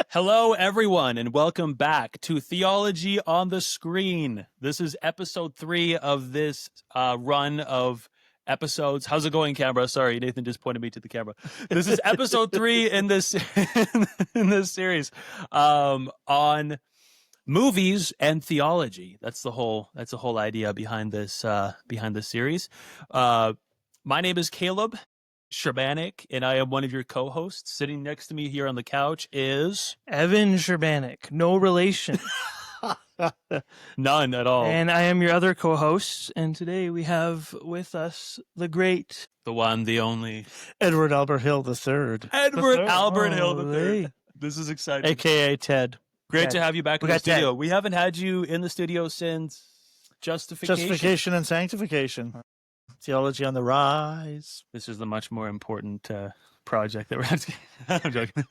Hello, everyone, and welcome back to Theology on the Screen. This is episode 3 of this run of episodes. How's it going, camera? Sorry, Nathan just pointed me to the camera. This is episode 3 in this in this series on movies and theology. That's the whole idea behind this series. My name is Caleb Sherbanik, and I am one of your co-hosts. Sitting next to me here on the couch is Evan Sherbanik, no relation. None at all. And I am your other co-host, and today we have with us the great, the one, the only Edward Albert Hill III. Edward Albert Hill Holy. III. This is exciting. AKA Ted. Great Ted. to have you back in We the got Ted. studio. We haven't had you in the studio since Justification. And Sanctification. Theology on the Rise. This is the much more important project that we're having. I'm joking.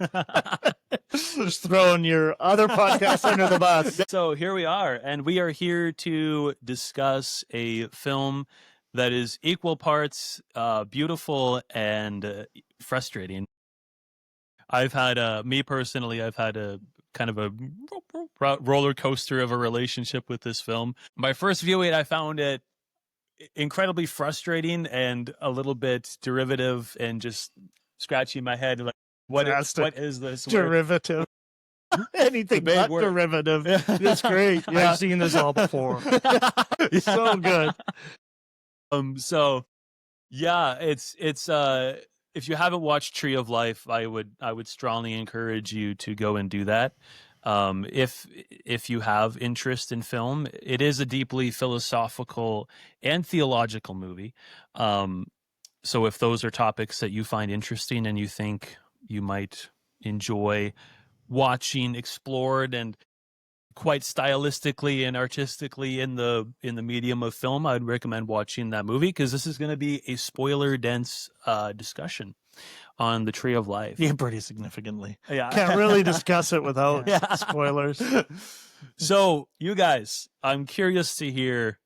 Just throwing your other podcast under the bus. So here we are, and we are here to discuss a film that is equal parts beautiful and frustrating. I've had, me personally, I've had a kind of a roller coaster of a relationship with this film. My first viewing, I found it incredibly frustrating and a little bit derivative and just scratching my head like, what is this? Derivative. Anything big but word. derivative. It's great. Yeah. I've seen this all before. So good. So yeah, it's if you haven't watched Tree of Life, I would strongly encourage you to go and do that. If you have interest in film, it is a deeply philosophical and theological movie. So if those are topics that you find interesting and you think you might enjoy watching explored and quite stylistically and artistically in the medium of film, I'd recommend watching that movie, because this is going to be a spoiler dense discussion on the Tree of Life. Yeah, pretty significantly. Yeah. Can't really discuss it without spoilers. So, you guys, I'm curious to hear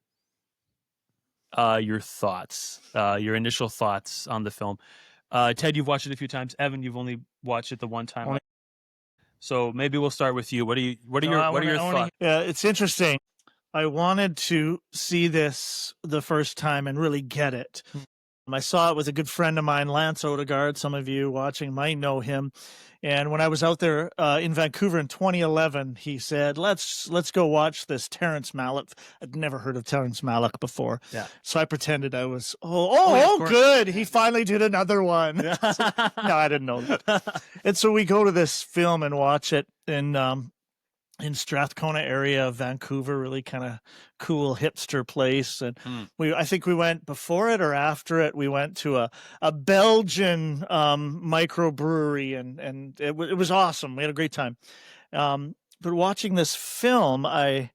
your thoughts, your initial thoughts on the film. Ted, you've watched it a few times. Evan, you've only watched it the one time. So maybe we'll start with you. What are your thoughts? Yeah, it's interesting. I wanted to see this the first time and really get it. I saw it with a good friend of mine, Lance Odegaard. Some of you watching might know him. And when I was out there in Vancouver in 2011, he said, let's go watch this Terrence Malick. I'd never heard of Terrence Malick before. Yeah. So I pretended I was, good. He finally did another one. No, I didn't know that. And so we go to this film and watch it in Strathcona area of Vancouver, really kind of cool hipster place. And I think we went before it or after it. We went to a Belgian microbrewery, and it was awesome. We had a great time. But watching this film, I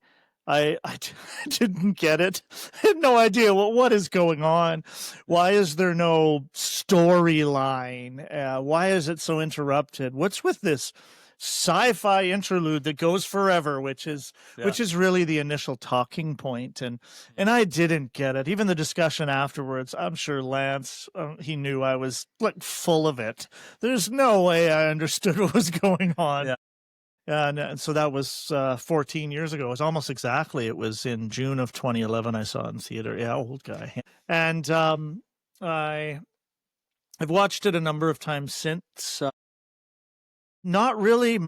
didn't get it. I had no idea what is going on. Why is there no storyline? Why is it so interrupted? What's with this sci-fi interlude that goes forever, which is really the initial talking point, and I didn't get it. Even the discussion afterwards, I'm sure Lance, he knew I was like full of it. There's no way I understood what was going on. Yeah. And so that was 14 years ago. It was almost exactly. It was in June of 2011 I saw it in theater. Yeah, old guy. And I've watched it a number of times since. Not really.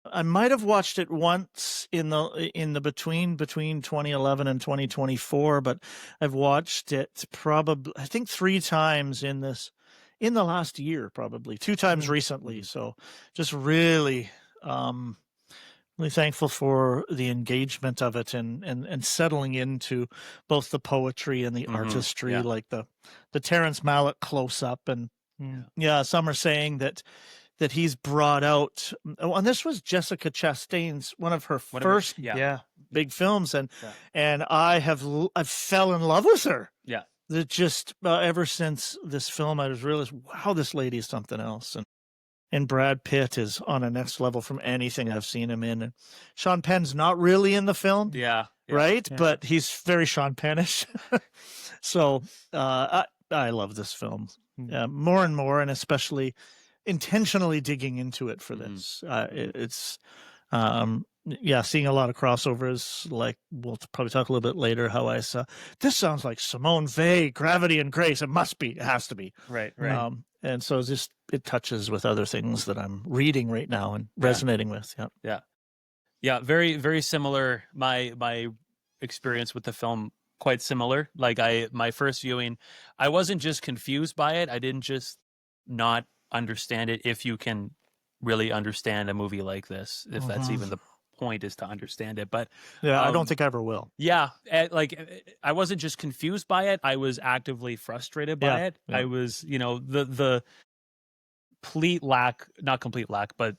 I might have watched it once in the between 2011 and 2024, but I've watched it probably, I think, 3 times in the last year, probably 2 times recently. So just really thankful for the engagement of it and settling into both the poetry and the artistry, like the Terrence Malick close up. And some are saying that he's brought out, and this was Jessica Chastain's, one of her first big films, and I fell in love with her. Yeah, that just ever since this film, I just realized, wow, this lady is something else, and Brad Pitt is on a next level from anything I've seen him in. And Sean Penn's not really in the film, right? Yeah. But he's very Sean Pennish. So I love this film more and more, and especially intentionally digging into it for this. It's seeing a lot of crossovers. Like we'll probably talk a little bit later. How I saw this sounds like Simone Weil, Gravity and Grace. It must be. It has to be. Right. And so it touches with other things that I'm reading right now and resonating with. Yeah. Very, very similar. My experience with the film, quite similar. Like my first viewing, I wasn't just confused by it. I didn't just not understand it. If you can really understand a movie like this, if that's even the point, is to understand it. But I don't think I ever will. I wasn't just confused by it. I was actively frustrated by it. I was, the complete lack, not complete lack, but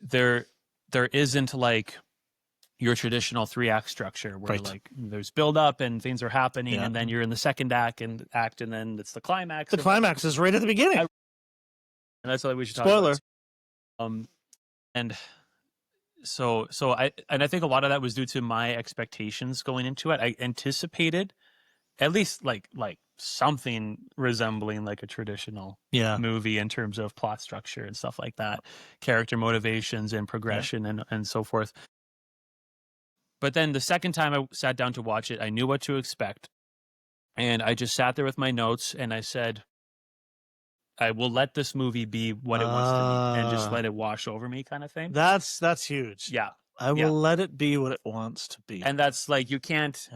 there isn't like your traditional 3-act structure where like there's build up and things are happening and then you're in the second act and then it's the climax. The climax is right at the beginning. And that's what we should talk Spoiler. about. And so I think a lot of that was due to my expectations going into it. I anticipated at least like something resembling like a traditional movie in terms of plot structure and stuff like that, character motivations and progression and so forth. But then the second time I sat down to watch it, I knew what to expect. And I just sat there with my notes and I said, I will let this movie be what it wants to be and just let it wash over me, kind of thing. That's huge. Yeah. I will let it be what it wants to be. And that's like, you can't,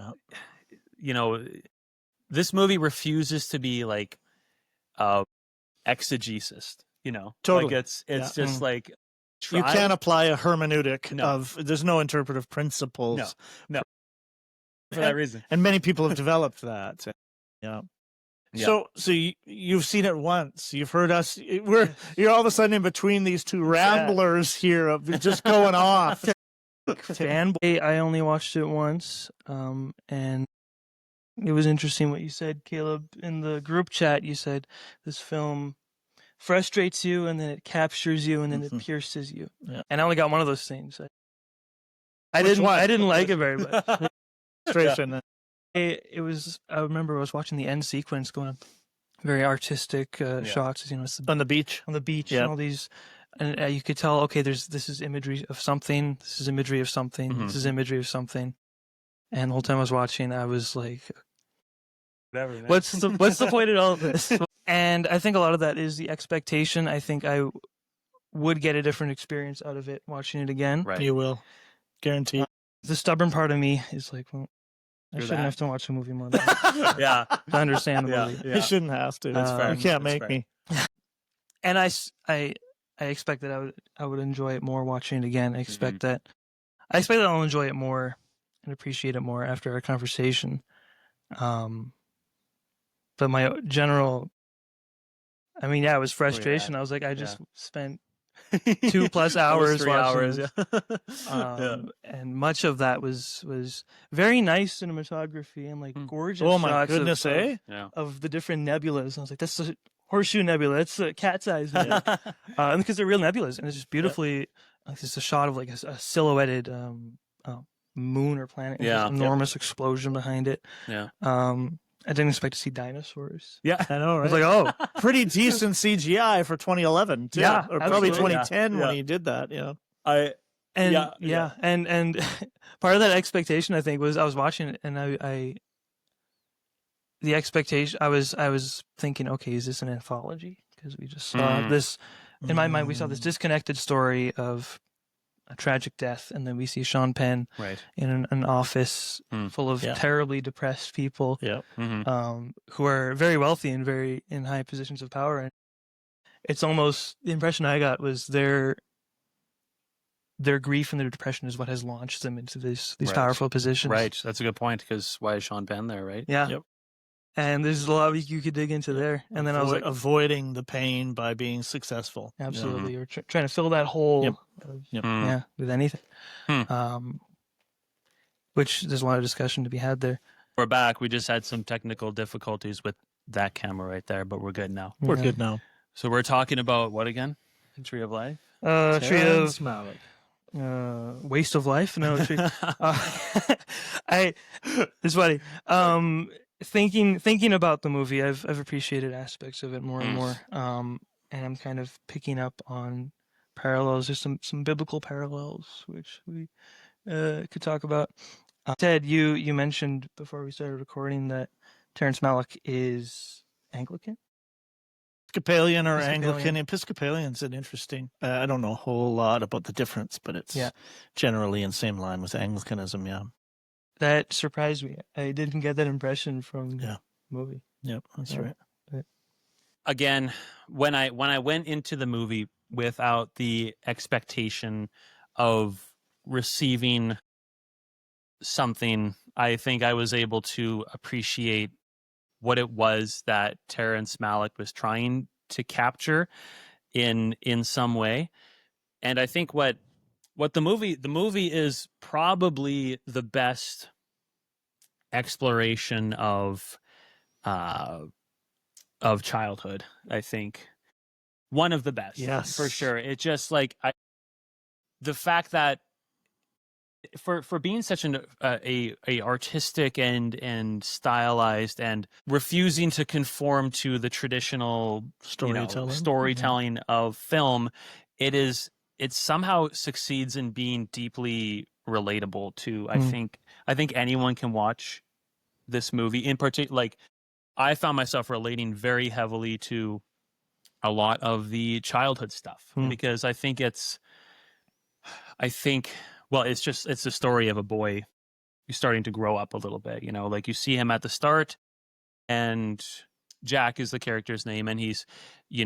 this movie refuses to be like exegesis, Totally. Like it's just like, you can't apply a hermeneutic of, there's no interpretive principles. No. For that reason. And many people have developed that. Yeah. So you've seen it once. You've heard us. You're all of a sudden in between these two ramblers here of just going off. Fanboy. I only watched it once, and it was interesting what you said, Caleb. In the group chat, you said this film frustrates you, and then it captures you, and then it pierces you. Yeah. And I only got one of those things. I didn't like it very much. Frustration. It was. I remember I was watching the end sequence, going very artistic shots. It's on the beach, and all these, and you could tell. Okay, this is imagery of something. This is imagery of something. This is imagery of something. And the whole time I was watching, I was like, whatever, man. What's the point in all of this? And I think a lot of that is the expectation. I think I would get a different experience out of it watching it again. Right. You will, guaranteed. The stubborn part of me is like, well, I shouldn't have to watch a movie more than that. To understand the movie. You shouldn't have to. That's fair. You can't make me. And I expect that I would enjoy it more watching it again. I expect that I'll enjoy it more and appreciate it more after our conversation. But my general, it was frustration. I was like, I just spent 2+ hours, 3 hours, and much of that was very nice cinematography and like gorgeous. Oh my shots goodness, of the different nebulas. I was like, that's a horseshoe nebula. That's a cat's eyes, and because they're real nebulas, and it's just beautifully. Like, it's a shot of like a silhouetted moon or planet. Yeah, enormous explosion behind it. Yeah. I didn't expect to see dinosaurs. Yeah, I know, right? I was like, pretty decent CGI for 2011, too. Yeah, or probably 2010 when he did that. And part of that expectation, I think, was I was watching it and the expectation, I was thinking, okay, is this an anthology? Because we just saw this, in my mind, we saw this disconnected story of a tragic death, and then we see Sean Penn in an office full of terribly depressed people who are very wealthy and very in high positions of power. And it's almost, the impression I got was their grief and their depression is what has launched them into these powerful positions. Right. That's a good point, because why is Sean Penn there, right? Yeah. Yep. And there's a lot you could dig into there. And then I was like, avoiding the pain by being successful. Absolutely. Or trying to fill that hole with anything. Which there's a lot of discussion to be had there. We're back. We just had some technical difficulties with that camera right there, but we're good now. We're good now. So we're talking about what again? The Tree of Life? Terrence Malick. Waste of Life? No. It's funny. Thinking about the movie, I've appreciated aspects of it more and more. and I'm kind of picking up on parallels. There's some biblical parallels which we could talk about. Ted, you mentioned before we started recording that Terrence Malick is Anglican? Episcopalian or Anglican. Episcopalian's an interesting. I don't know a whole lot about the difference, but it's generally in the same line with Anglicanism. Yeah, that surprised me. I didn't get that impression from the movie. Yep, that's right. But again, when I went into the movie without the expectation of receiving something, I think I was able to appreciate what it was that Terrence Malick was trying to capture in some way. And I think what the movie is probably the best exploration of childhood. I think one of the best, yes, for sure. It just like the fact that for being such a artistic and stylized and refusing to conform to the traditional storytelling of film, it somehow succeeds in being deeply relatable to. I think anyone can watch this movie. In particular, like, I found myself relating very heavily to a lot of the childhood stuff because I think well, it's the story of a boy who's starting to grow up a little bit, like you see him at the start, and Jack is the character's name, and he's, you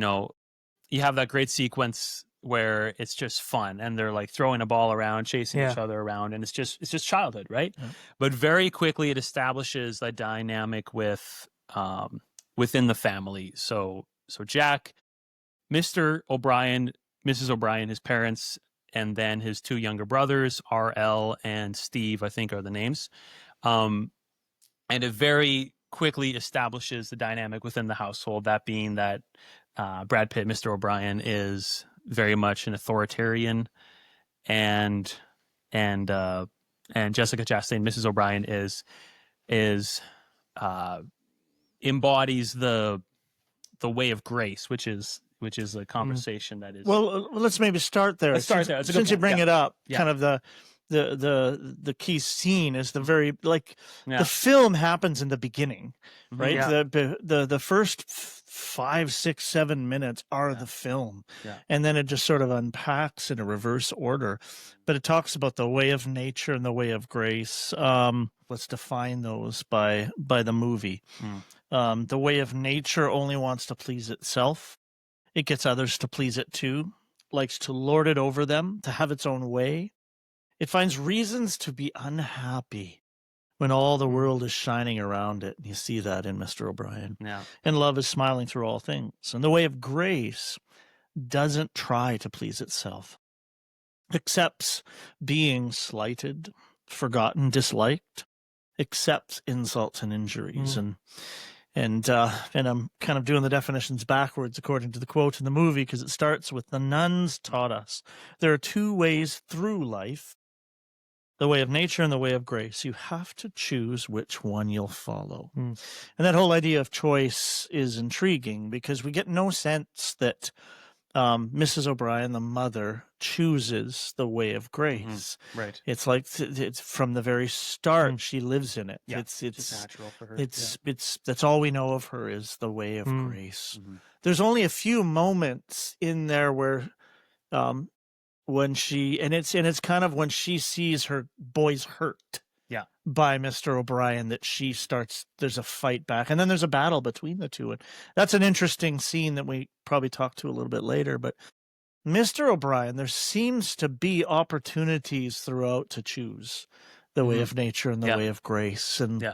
have that great sequence where it's just fun and they're like throwing a ball around, chasing each other around, and it's just childhood, right? Yeah. But very quickly it establishes that dynamic with within the family. So Jack, Mr. O'Brien, Mrs. O'Brien, his parents, and then his two younger brothers, R.L. and Steve, I think are the names. And it very quickly establishes the dynamic within the household, that being that Brad Pitt, Mr. O'Brien, is very much an authoritarian, and Jessica Chastain, Mrs. O'Brien, is embodies the way of grace, which is a conversation that is. Well, let's maybe start there. Let's start there. Since you bring it up, kind of the key scene is the very the film happens in the beginning, right? Yeah. The first 5, 6, 7 minutes are the film, and then it just sort of unpacks in a reverse order. But it talks about the way of nature and the way of grace. Let's define those by the movie. The way of nature only wants to please itself. It gets others to please it too, likes to lord it over them, to have its own way. It finds reasons to be unhappy when all the world is shining around it. You see that in Mr. O'Brien. Yeah. And love is smiling through all things. And the way of grace doesn't try to please itself, accepts being slighted, forgotten, disliked, accepts insults and injuries. And I'm kind of doing the definitions backwards according to the quote in the movie, because it starts with, the nuns taught us there are two ways through life, the way of nature and the way of grace. You have to choose which one you'll follow. And that whole idea of choice is intriguing, because we get no sense that Mrs. O'Brien, the mother, chooses the way of grace. Right. It's like it's from the very start. She lives in it. Yeah. It's natural for her. It's that's all we know of her, is the way of grace. There's only a few moments in there where when she it's kind of when she sees her boys hurt by Mr. O'Brien that she starts, there's a fight back, and then there's a battle between the two, and that's an interesting scene that we probably talk to a little bit later. But Mr. O'Brien, there seems to be opportunities throughout to choose the way of nature and the way of grace, and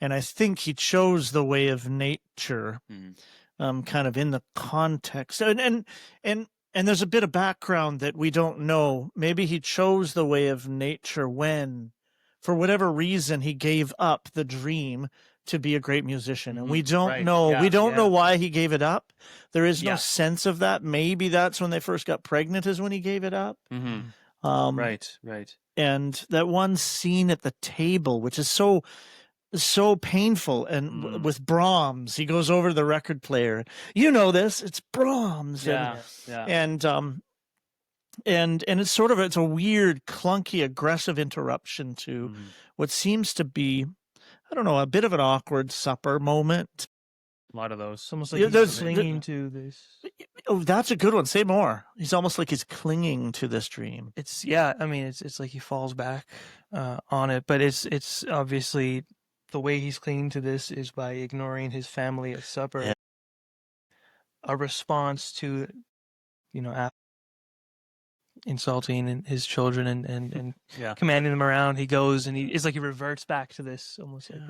I think he chose the way of nature kind of in the context, and there's a bit of background that we don't know. Maybe he chose the way of nature when, for whatever reason, he gave up the dream to be a great musician. And we don't know. Yeah, we don't know why he gave it up. There is no sense of that. Maybe that's when they first got pregnant is when he gave it up. Right. And that one scene at the table, which is so so painful. And with Brahms, he goes over to the record player. You know this, it's Brahms. Yeah. And it's sort of, it's a weird, clunky, aggressive interruption to what seems to be, I don't know, a bit of an awkward supper moment. A lot of those. It's almost like he's clinging to this. Oh, that's a good one. Say more. He's almost like he's clinging to this dream. It's I mean, it's like he falls back on it, but it's obviously the way he's clinging to this is by ignoring his family at supper. Yeah. A response to, insulting his children and commanding them around. He goes and it's like he reverts back to this almost like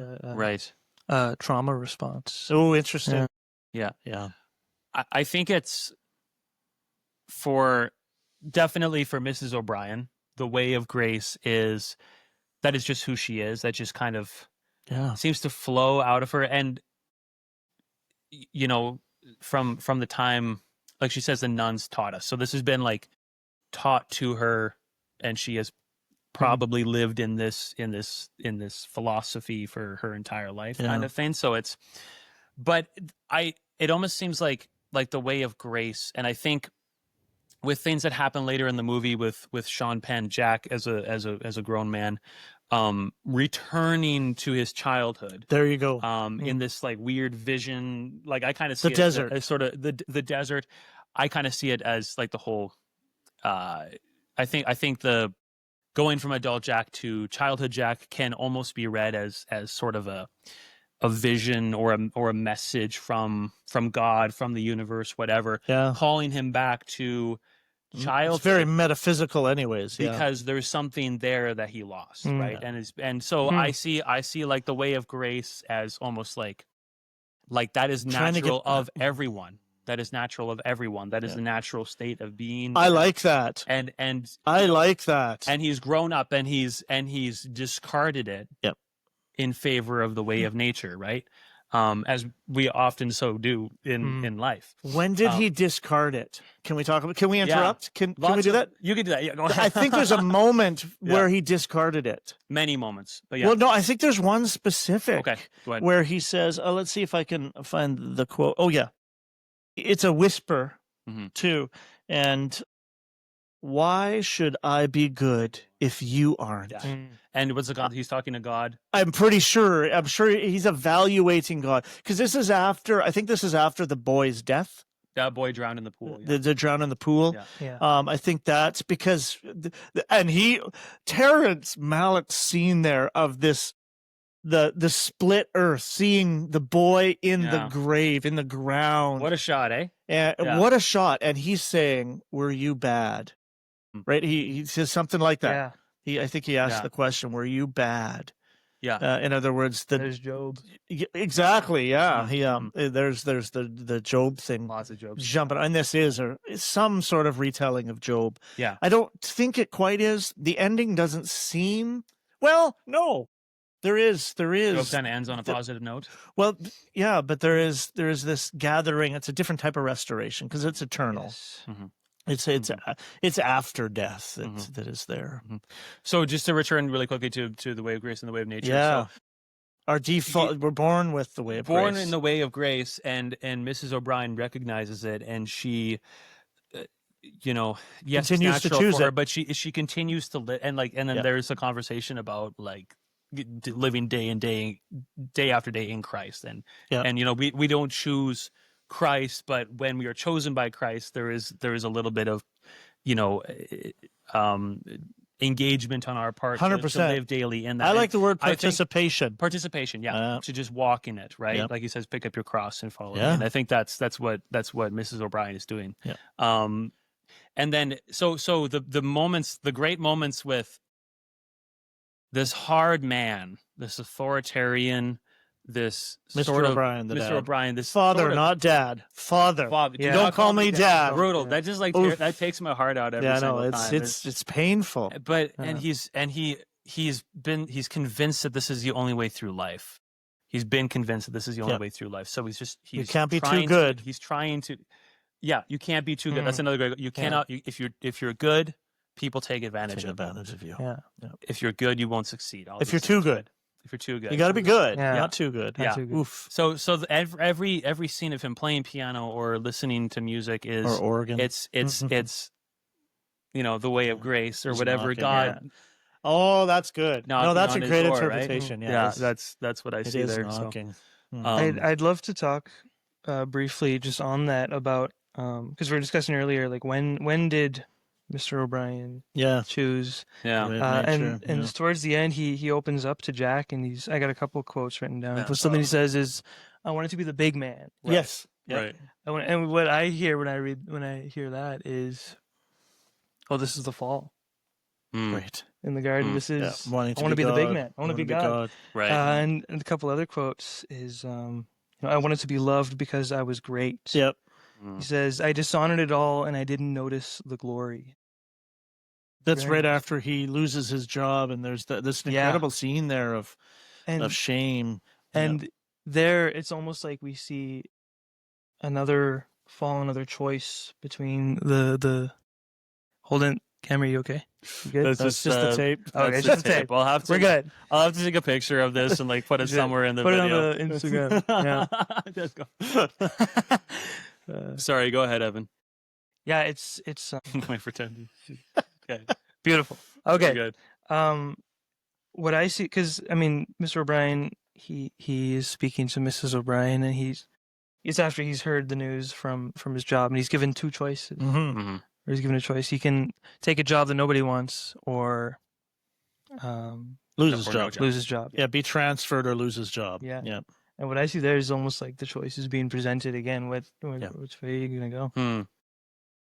a trauma response. Oh, interesting. Yeah. I think it's definitely for Mrs. O'Brien, the way of grace is just who she is. That just kind of seems to flow out of her. And, from the time, like she says, the nuns taught us. So this has been like taught to her, and she has probably lived in this philosophy for her entire life, kind of thing. So it almost seems like the way of grace. And I think with things that happen later in the movie with Sean Penn, Jack as a grown man, returning to his childhood. There you go. In this like weird vision, like I kind of see the desert, as sort of the desert. I kind of see it as like the whole. I think the going from adult Jack to childhood Jack can almost be read as sort of a vision or a message from God, from the universe, whatever, calling him back to childhood. It's very metaphysical anyways, because there's something there that he lost, right? And so I see like the way of grace as almost like that is natural of everyone. That is natural of everyone. That is the natural state of being. I like that. And I like that. And he's grown up and he's discarded it in favor of the way of nature, right? As we often so do in life. When did he discard it? Can we talk about? Can we interrupt? Can we do that? You can do that. Yeah, go ahead. I think there's a moment where he discarded it. Many moments, but Well, no, I think there's one specific. Okay, go ahead. Where he says, let's see if I can find the quote. Oh yeah, it's a whisper too, and why should I be good if you aren't? Yeah. And what's the God? He's talking to God. I'm pretty sure. I'm sure he's evaluating God, because this is after. I think this is after the boy's death. That boy drowned in the pool. The drown in the pool. Yeah. I think that's because, Terrence Malick's scene there of this, the split earth, seeing the boy in the grave, in the ground. What a shot, eh? And what a shot! And he's saying, "Were you bad?" Right? He says something like that. Yeah. I think he asked the question, "Were you bad?" Yeah. In other words, there's Job. Exactly. Yeah. He there's the Job thing. Lots of Job jumping, and this is some sort of retelling of Job. Yeah. I don't think it quite is. The ending doesn't seem. Well, no. There is. Job kind of ends on a positive note. Well, yeah, but there is this gathering. It's a different type of restoration because it's eternal. Yes. Mm-hmm. It's after death that is there. Mm-hmm. So just to return really quickly to the way of grace and the way of nature. Yeah. So, our default, we're born with the way of grace. Born in the way of grace, and Mrs. O'Brien recognizes it, and she, yes, continues it's natural to choose for her, it, but she continues to live, and then there's a conversation about like living day after day in Christ, and we don't choose Christ, but when we are chosen by Christ, there is a little bit of engagement on our part 100%. to live daily in that. I like the word participation. Participation, to just walk in it, right? Like he says, pick up your cross and follow me. And I think that's what Mrs. O'Brien is doing. And then so the great moments with this hard man, this authoritarian, this Mr. sort O'Brien, of Mr. O'Brien, this father, sort of, not dad, father. Yeah. Don't call me dad. Brutal. That just like that takes my heart out every single time. It's painful. But he's convinced that this is the only way through life. He's been convinced that this is the only way through life. So you can't be too good. He's trying to. Yeah, you can't be too good. That's another great. You cannot. If you're good, people take advantage of you. Yeah. If you're good, you won't succeed. If you're too good. If you're too good, you got to be good. Yeah. Not too good. Not too good. Oof. So every scene of him playing piano or listening to music is Or organ. It's the way of grace or He's whatever knocking, God. yeah. Oh, that's good. No, that's a great door, interpretation. Right? Yeah, that's what I see there. Knocking. So, I'd love to talk briefly just on that about because we were discussing earlier, like when did Mr. O'Brien choose? And towards the end, he opens up to Jack, and I got a couple of quotes written down. But something he says is, "I wanted to be the big man." Right. Yes, right. And what I hear when I hear that is, "Oh, this is the fall." Right. In the garden, this is I want to be the big man. I want to be God. Right. And a couple other quotes is, I wanted to be loved because I was great. Yep. He says, I dishonored it all and I didn't notice the glory. That's right after he loses his job, and there's this incredible scene there of shame. And there, it's almost like we see another fall, another choice between the. Hold on, camera, you okay? You good? That's just the tape. Okay, it's just the tape. We're good. I'll have to take a picture of this and put it somewhere in the video. Put it on the Instagram. Let's go. Sorry, go ahead, Evan. Yeah, it's my pretending. Okay. Beautiful. Okay. Good. What I see, because Mr. O'Brien, he is speaking to Mrs. O'Brien, and it's after he's heard the news from his job, and he's given two choices. Mm-hmm. Or he's given a choice. He can take a job that nobody wants, or lose his job. Lose his job. Yeah, be transferred or lose his job. Yeah. Yeah. And what I see there is almost like the choice is being presented again. Which way are you gonna go?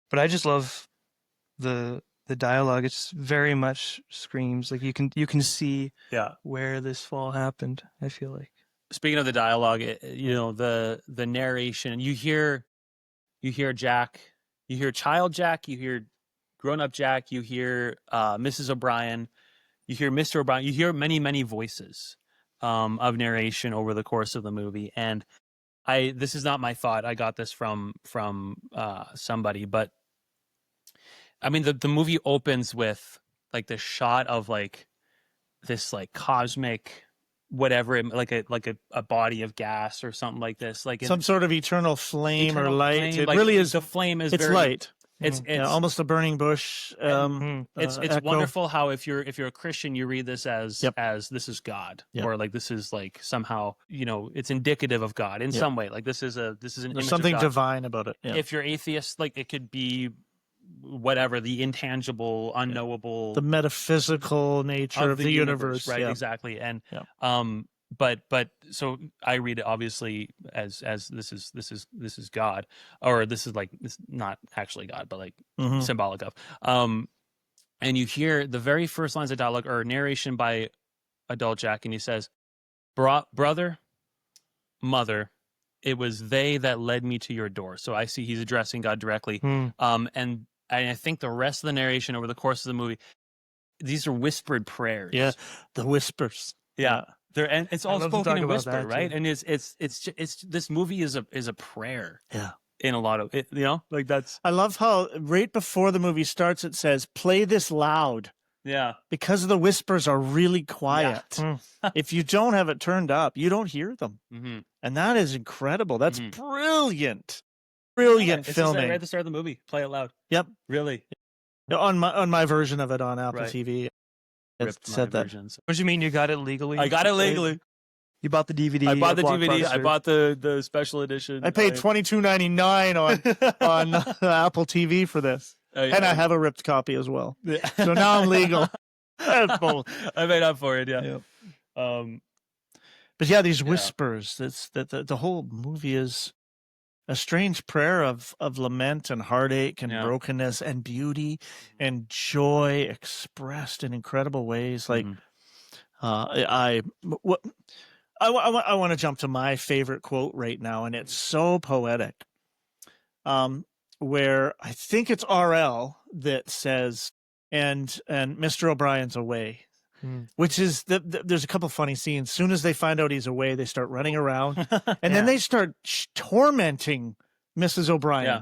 But I just love the dialogue. It's very much screams like you can see where this fall happened. I feel like. Speaking of the dialogue, the narration. You hear Jack. You hear child Jack, you hear grown-up Jack, you hear Mrs. O'Brien, you hear Mr. O'Brien, you hear many, many voices of narration over the course of the movie. And this is not my thought. I got this from somebody, but the movie opens with this shot of this cosmic whatever, like a body of gas or something like this, some sort of eternal flame or light. It really is. The flame is. It's very, light. It's almost a burning bush. It's wonderful how if you're a Christian, you read this as this is God, or this is somehow it's indicative of God in some way. This is an There's image something of God. divine about it. Yeah. If you're atheist, it could be whatever, the intangible, unknowable, the metaphysical nature of the universe. Right, exactly. And but so I read it obviously as this is God, or this is it's not actually God, but symbolic of. And you hear the very first lines of dialogue or narration by adult Jack, and he says, "Brother, mother, it was they that led me to your door." So I see he's addressing God directly. And I think the rest of the narration over the course of the movie, these are whispered prayers. Yeah, the whispers. Yeah, and it's all spoken in whisper, right? Too. And it's this movie is a prayer. Yeah, in a lot of it, that's. I love how right before the movie starts, it says, "Play this loud." Yeah, because the whispers are really quiet. Yeah. If you don't have it turned up, you don't hear them, and that is incredible. That's brilliant. Brilliant filming. Right at the start of the movie. Play it loud. Yep. Really. On my version of it on Apple TV, it said that. Versions. What do you mean you got it legally? I got it legally. You bought the DVD. I bought the DVD. I bought the special edition. I paid $22.99 on Apple TV for this, and I have a ripped copy as well. Yeah. So now I'm legal. I made up for it. Yeah. But yeah, these whispers. The whole movie is a strange prayer of lament and heartache and brokenness and beauty and joy expressed in incredible ways. I want to jump to my favorite quote right now, and it's so poetic. Where I think it's RL that says, and Mr. O'Brien's away. Which is there's a couple funny scenes. Soon as they find out he's away, they start running around, and then they start tormenting Mrs. O'Brien,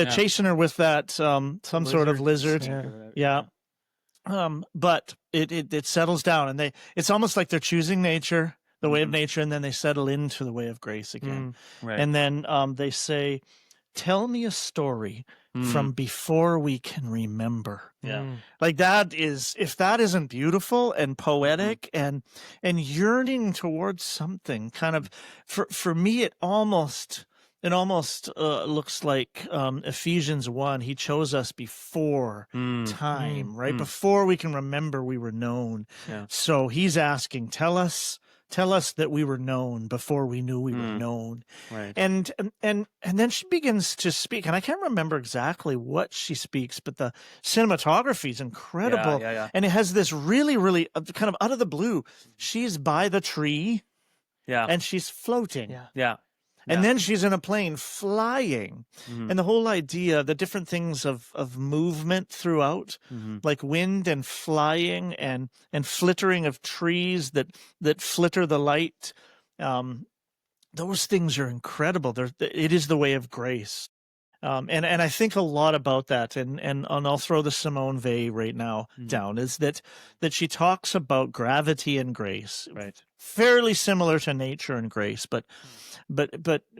chasing her with that some sort of lizard. But it settles down, and it's almost like they're choosing nature, the way of nature, and then they settle into the way of grace again. Right. And then they say, tell me a story from before we can remember. Like that is, if that isn't beautiful and poetic and yearning towards something kind of, for me, it almost looks like Ephesians 1. He chose us before time, right? Before we can remember, we were known. So he's asking, tell us that we were known before we knew we were known. Right. And then she begins to speak, and I can't remember exactly what she speaks, but the cinematography is incredible. And it has this really, really kind of out of the blue. She's by the tree, and she's floating. And then she's in a plane flying. And the whole idea, the different things of movement throughout, like wind and flying and flittering of trees that flitter the light, those things are incredible. It is the way of grace. And I think a lot about that, and I'll throw the Simone Weil right now down, is that she talks about gravity and grace, right? Fairly similar to nature and grace, but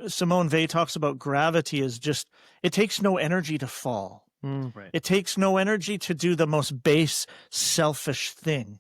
Simone Weil talks about gravity as just, it takes no energy to fall. Right. It takes no energy to do the most base, selfish thing.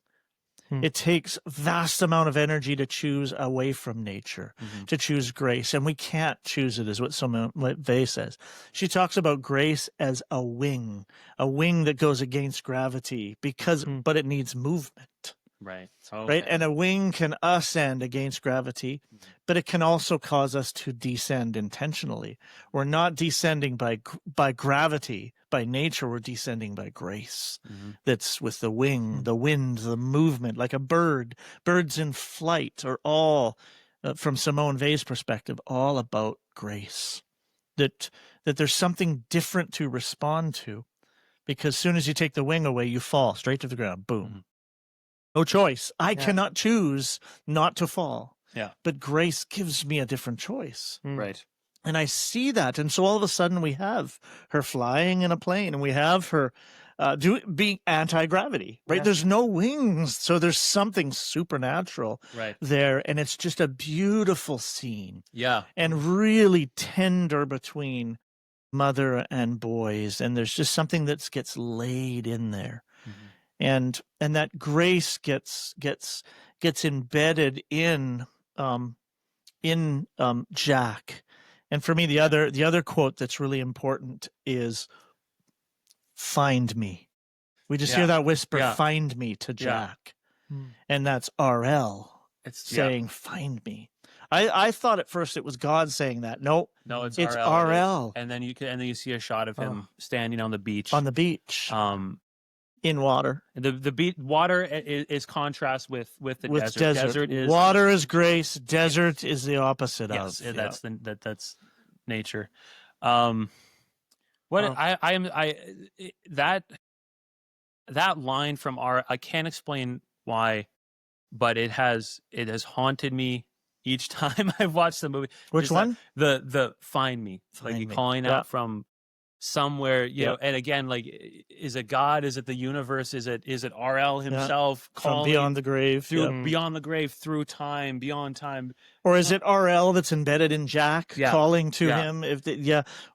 It takes vast amount of energy to choose away from nature, to choose grace, and we can't choose it, is what Simone Weil says. She talks about grace as a wing that goes against gravity but it needs movement. Right. Right. And a wing can ascend against gravity, but it can also cause us to descend intentionally. We're not descending by gravity, by nature. We're descending by grace. That's with the wing, the wind, the movement, like a bird. Birds in flight are all, from Simone Weil's perspective, all about grace. That there's something different to respond to, because as soon as you take the wing away, you fall straight to the ground. Boom. No choice. I cannot choose not to fall. But grace gives me a different choice. Right. And I see that. And so all of a sudden we have her flying in a plane, and we have her being anti-gravity, right? There's no wings. So there's something supernatural there. And it's just a beautiful scene. And really tender between mother and boys. And there's just something that gets laid in there. And that grace gets embedded in Jack. And for me, the other quote that's really important is, "Find me." We just hear that whisper, "Find me," to Jack, and that's RL. It's saying, "Find me." I thought at first it was God saying that. No, it's RL. And then you see a shot of him standing on the beach. In water. The beach water is contrast with the desert. Desert is water is grace. Desert is the opposite of. That's nature. That line from I can't explain why, but it has haunted me each time I've watched the movie. Which one? The Find Me. Like you calling out from somewhere, you know, and again, like, is it God? Is it the universe? Is it RL himself calling from beyond the grave, beyond the grave, through time, beyond time? Or is it RL that's embedded in Jack calling to him?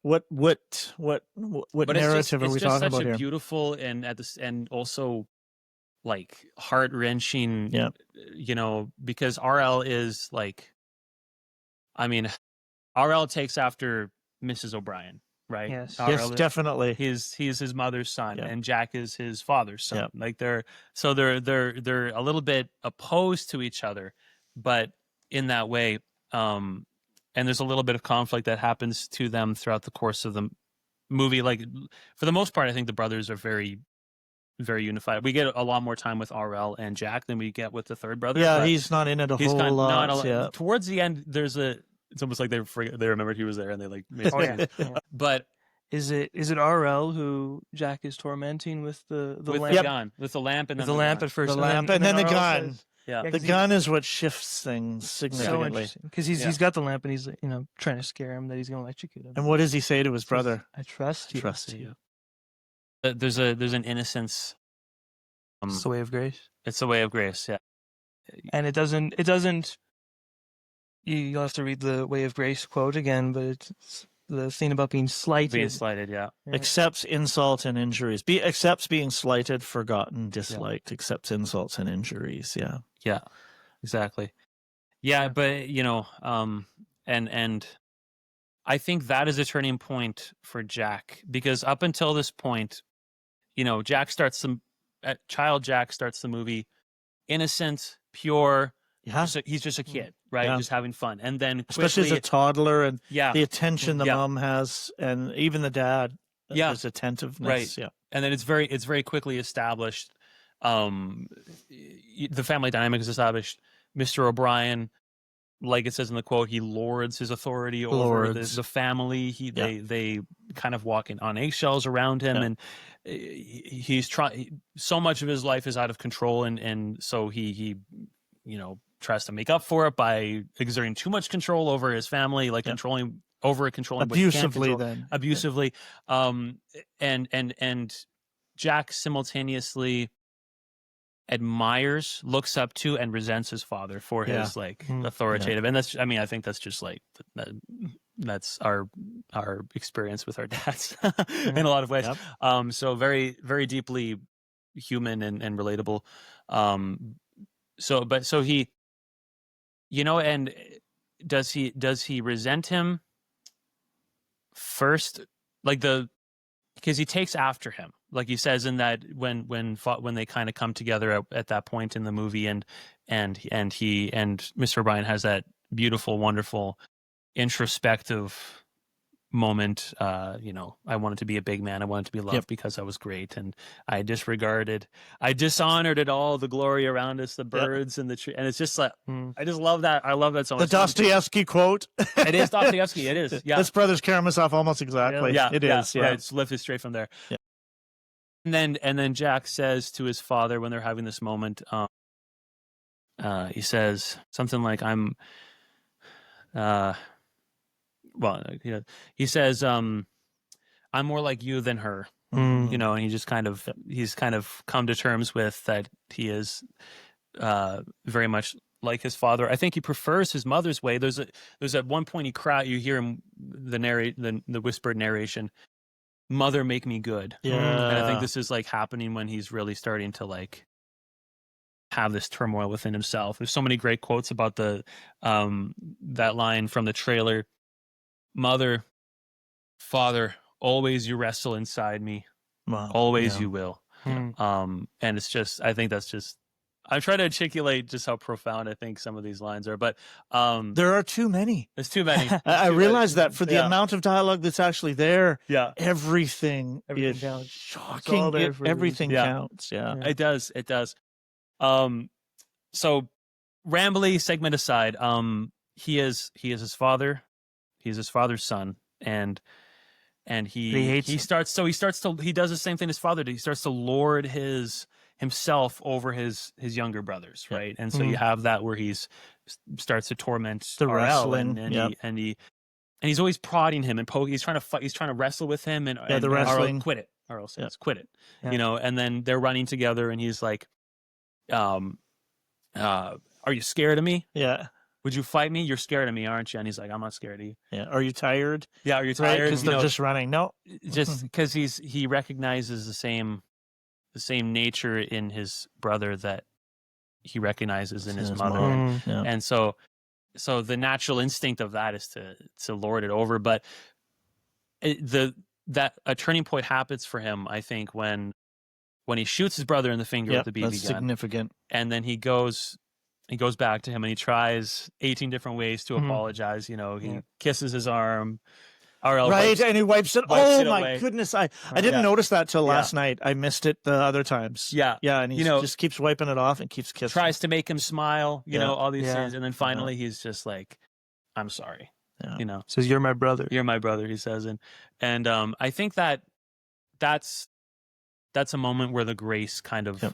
What narrative are we talking about here? It's just such a beautiful and also like heart-wrenching, you know, because RL is like, I mean, RL takes after Mrs. O'Brien. Right. Yes, definitely. He's his mother's son, and Jack is his father's son. Like they're a little bit opposed to each other, but in that way. And there's a little bit of conflict that happens to them throughout the course of the movie. Like for the most part, I think the brothers are very, very unified. We get a lot more time with RL and Jack than we get with the third brother. Yeah, he's not in it a whole lot. Towards the end, it's almost like they remembered he was there and they like made But is it RL who Jack is tormenting with the lamp? The gun, with the lamp, and then the lamp at first, the lamp, and then the gun. Says, the gun is what shifts things significantly, because he's got the lamp and he's trying to scare him that he's going to electrocute him. And what does he say to his brother? I trust you. Trust you. There's an innocence It's the way of grace. It's the way of grace, yeah. And it doesn't. You'll have to read the Way of Grace quote again, but it's the thing about being slighted. Being slighted, yeah. Accepts insult and injuries. Accepts being slighted, forgotten, disliked. Yeah. Accepts insults and injuries. Yeah. Yeah. Exactly. Yeah, but and I think that is a turning point for Jack, because up until this point, Jack starts child Jack starts the movie innocent, pure. Yeah. He's just a kid, right? Yeah. Just having fun. And then quickly, especially as a toddler, and the attention the mom has, and even the dad, his attentiveness. Right. Yeah. And then it's very quickly established. The family dynamic is established. Mr. O'Brien, like it says in the quote, he lords his authority over the family. They kind of walk on eggshells around him, and he's trying. So much of his life is out of control, and so he tries to make up for it by exerting too much control over his family, like controlling abusively. Abusively, and Jack simultaneously admires, looks up to, and resents his father for his authoritative. And that's, I think that's just like that's our experience with our dads in a lot of ways. Yep. So very, very deeply human and relatable. So he, and does he resent him first, because he takes after him, like he says in that when they kind of come together at that point in the movie, and Mr. O'Brien has that beautiful, wonderful introspective moment. I wanted to be a big man. I wanted to be loved because I was great, and I dishonored it all, the glory around us, the birds and the tree, and it's just like I just love that. I love that so much. The Dostoevsky quote. It is Dostoevsky. It is. Yeah, this Brothers Karamazov almost exactly. Yeah, it is. Yeah, right. It's lifted straight from there. Yeah. And then Jack says to his father when they're having this moment, he says something like, he says, I'm more like you than her, and he's kind of come to terms with that he is very much like his father. I think he prefers his mother's way. There's at one point you hear him, the whispered narration, "Mother, make me good." Yeah. And I think this is like happening when he's really starting to like have this turmoil within himself. There's so many great quotes about that line from the trailer. "Mother, father, always you wrestle inside me. Wow. Always you will." And it's just, I think that's just, I'm trying to articulate just how profound I think some of these lines are, but there are too many. There's too many. I realize that for the amount of dialogue that's actually there, everything is counts. Shocking. Everything counts. Yeah. It does. So rambly segment aside, he is his father. He's his father's son, and he does the same thing his father did. He starts to lord himself over his younger brothers, right? And so you have that where he's starts to torment the RL, wrestling, and he's always prodding him and he's trying to fight. He's trying to wrestle with him, and the wrestling. RL, quit it. RL says, quit it. And then they're running together, and he's like, "Are you scared of me? Yeah. Would you fight me? You're scared of me, aren't you?" And he's like, "I'm not scared of you." Yeah. Are you tired? Yeah. Are you tired? Because they're just running. No. Just because he recognizes the same nature in his brother that he recognizes in his mother. And so the natural instinct of that is to lord it over. But that a turning point happens for him, I think, when he shoots his brother in the finger with the BB gun. That's significant. And then he goes back to him and he tries 18 different ways to apologize. He kisses his arm. RL and he wipes it. Oh my away. Goodness. I didn't notice that till last night. I missed it the other times. Yeah. Yeah. And he just keeps wiping it off and keeps kissing. Tries to make him smile, all these things. And then finally he's just like, "I'm sorry." Says, "You're my brother." You're my brother, he says. And I think that's a moment where the grace kind of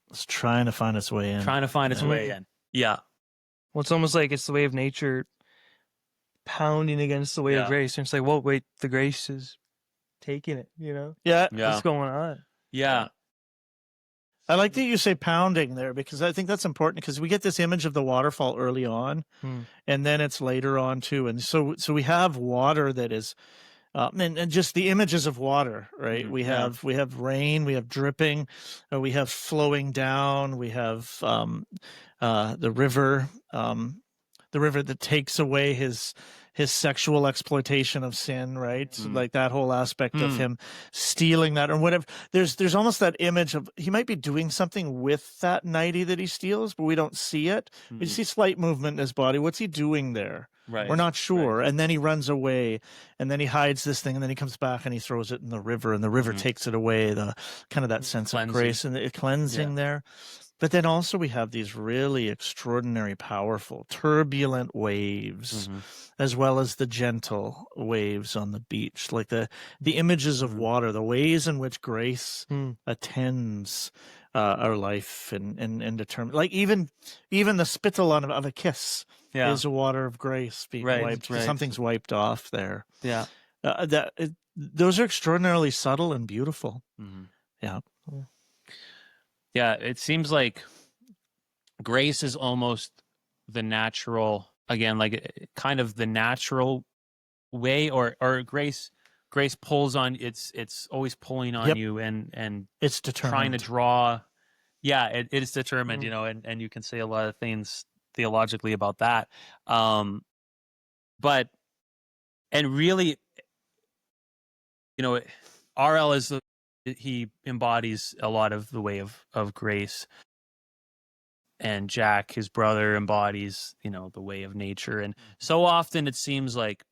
it's trying to find its way in. Yeah. Well, it's almost like it's the way of nature pounding against the way of grace. And it's like, whoa, wait, the grace is taking it, Yeah. What's going on? Yeah. I like that you say pounding there, because I think that's important, because we get this image of the waterfall early on, and then it's later on too. And so we have water that is, and just the images of water, right? We have rain, we have dripping, we have flowing down, we have the river that takes away his sexual exploitation of sin, right? Like that whole aspect of him stealing that or whatever. There's almost that image of he might be doing something with that nightie that he steals, but we don't see it. We see slight movement in his body. What's he doing there? Right. We're not sure. Right. And then he runs away, and then he hides this thing, and then he comes back and he throws it in the river, and the river takes it away, the kind of that sense of grace and the cleansing there. But then also we have these really extraordinary, powerful, turbulent waves, as well as the gentle waves on the beach, like the images of water, the ways in which grace attends our life and determine, like even the spittle of a kiss is a water of grace being wiped. Something's wiped off there. Yeah, those are extraordinarily subtle and beautiful. Yeah. Yeah, it seems like grace is almost the natural, again, like kind of the natural way, or grace pulls on, it's always pulling on you, and it's determined, trying to draw. Yeah, it is determined, and you can say a lot of things theologically about that. But, and really, RL is he embodies a lot of the way of grace, and Jack, his brother, embodies the way of nature. And so often it seems like,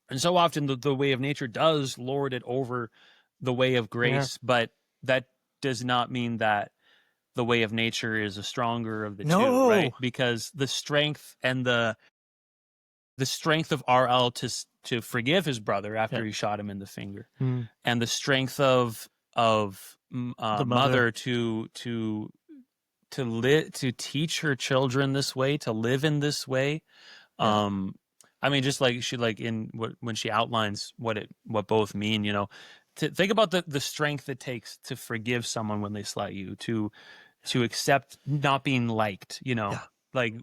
and so often the way of nature does lord it over the way of grace, but that does not mean that the way of nature is a stronger of the two, right? Because the strength and the strength of RL to forgive his brother after he shot him in the finger, and the strength of the mother to teach her children this way, to live in this way. I mean, just like when she outlines what both mean, to think about the strength it takes to forgive someone when they slight you, to accept not being liked, like,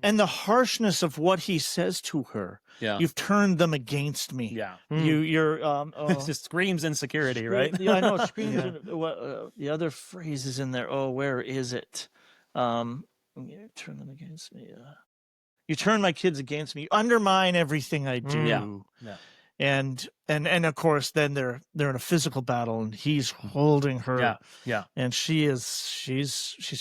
and the harshness of what he says to her. Yeah, you've turned them against me. Yeah, you're it just screams insecurity, right? Yeah, I know. It screams. The other phrase is in there. Oh, where is it? You turn them against me. You turn my kids against me. You undermine everything I do. Yeah. And of course, then they're in a physical battle, and he's holding her. Yeah. And she's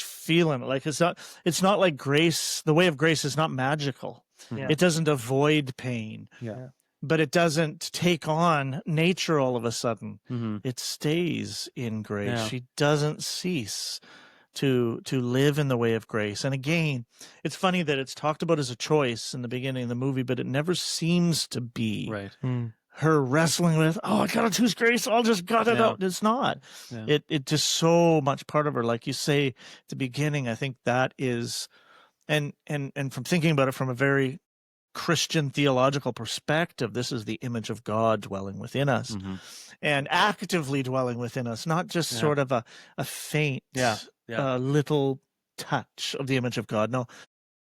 feeling it. Like it's not like grace. The way of grace is not magical. Yeah. It doesn't avoid pain. Yeah. But it doesn't take on nature all of a sudden. It stays in grace. Yeah. She doesn't cease to live in the way of grace. And again, it's funny that it's talked about as a choice in the beginning of the movie, but it never seems to be her wrestling with, I gotta choose grace, I'll just gut it out. It's not. Yeah. It just so much part of her, like you say at the beginning. I think that is, and from thinking about it from a very Christian theological perspective, this is the image of God dwelling within us, and actively dwelling within us, not just sort of a faint little touch of the image of God. No,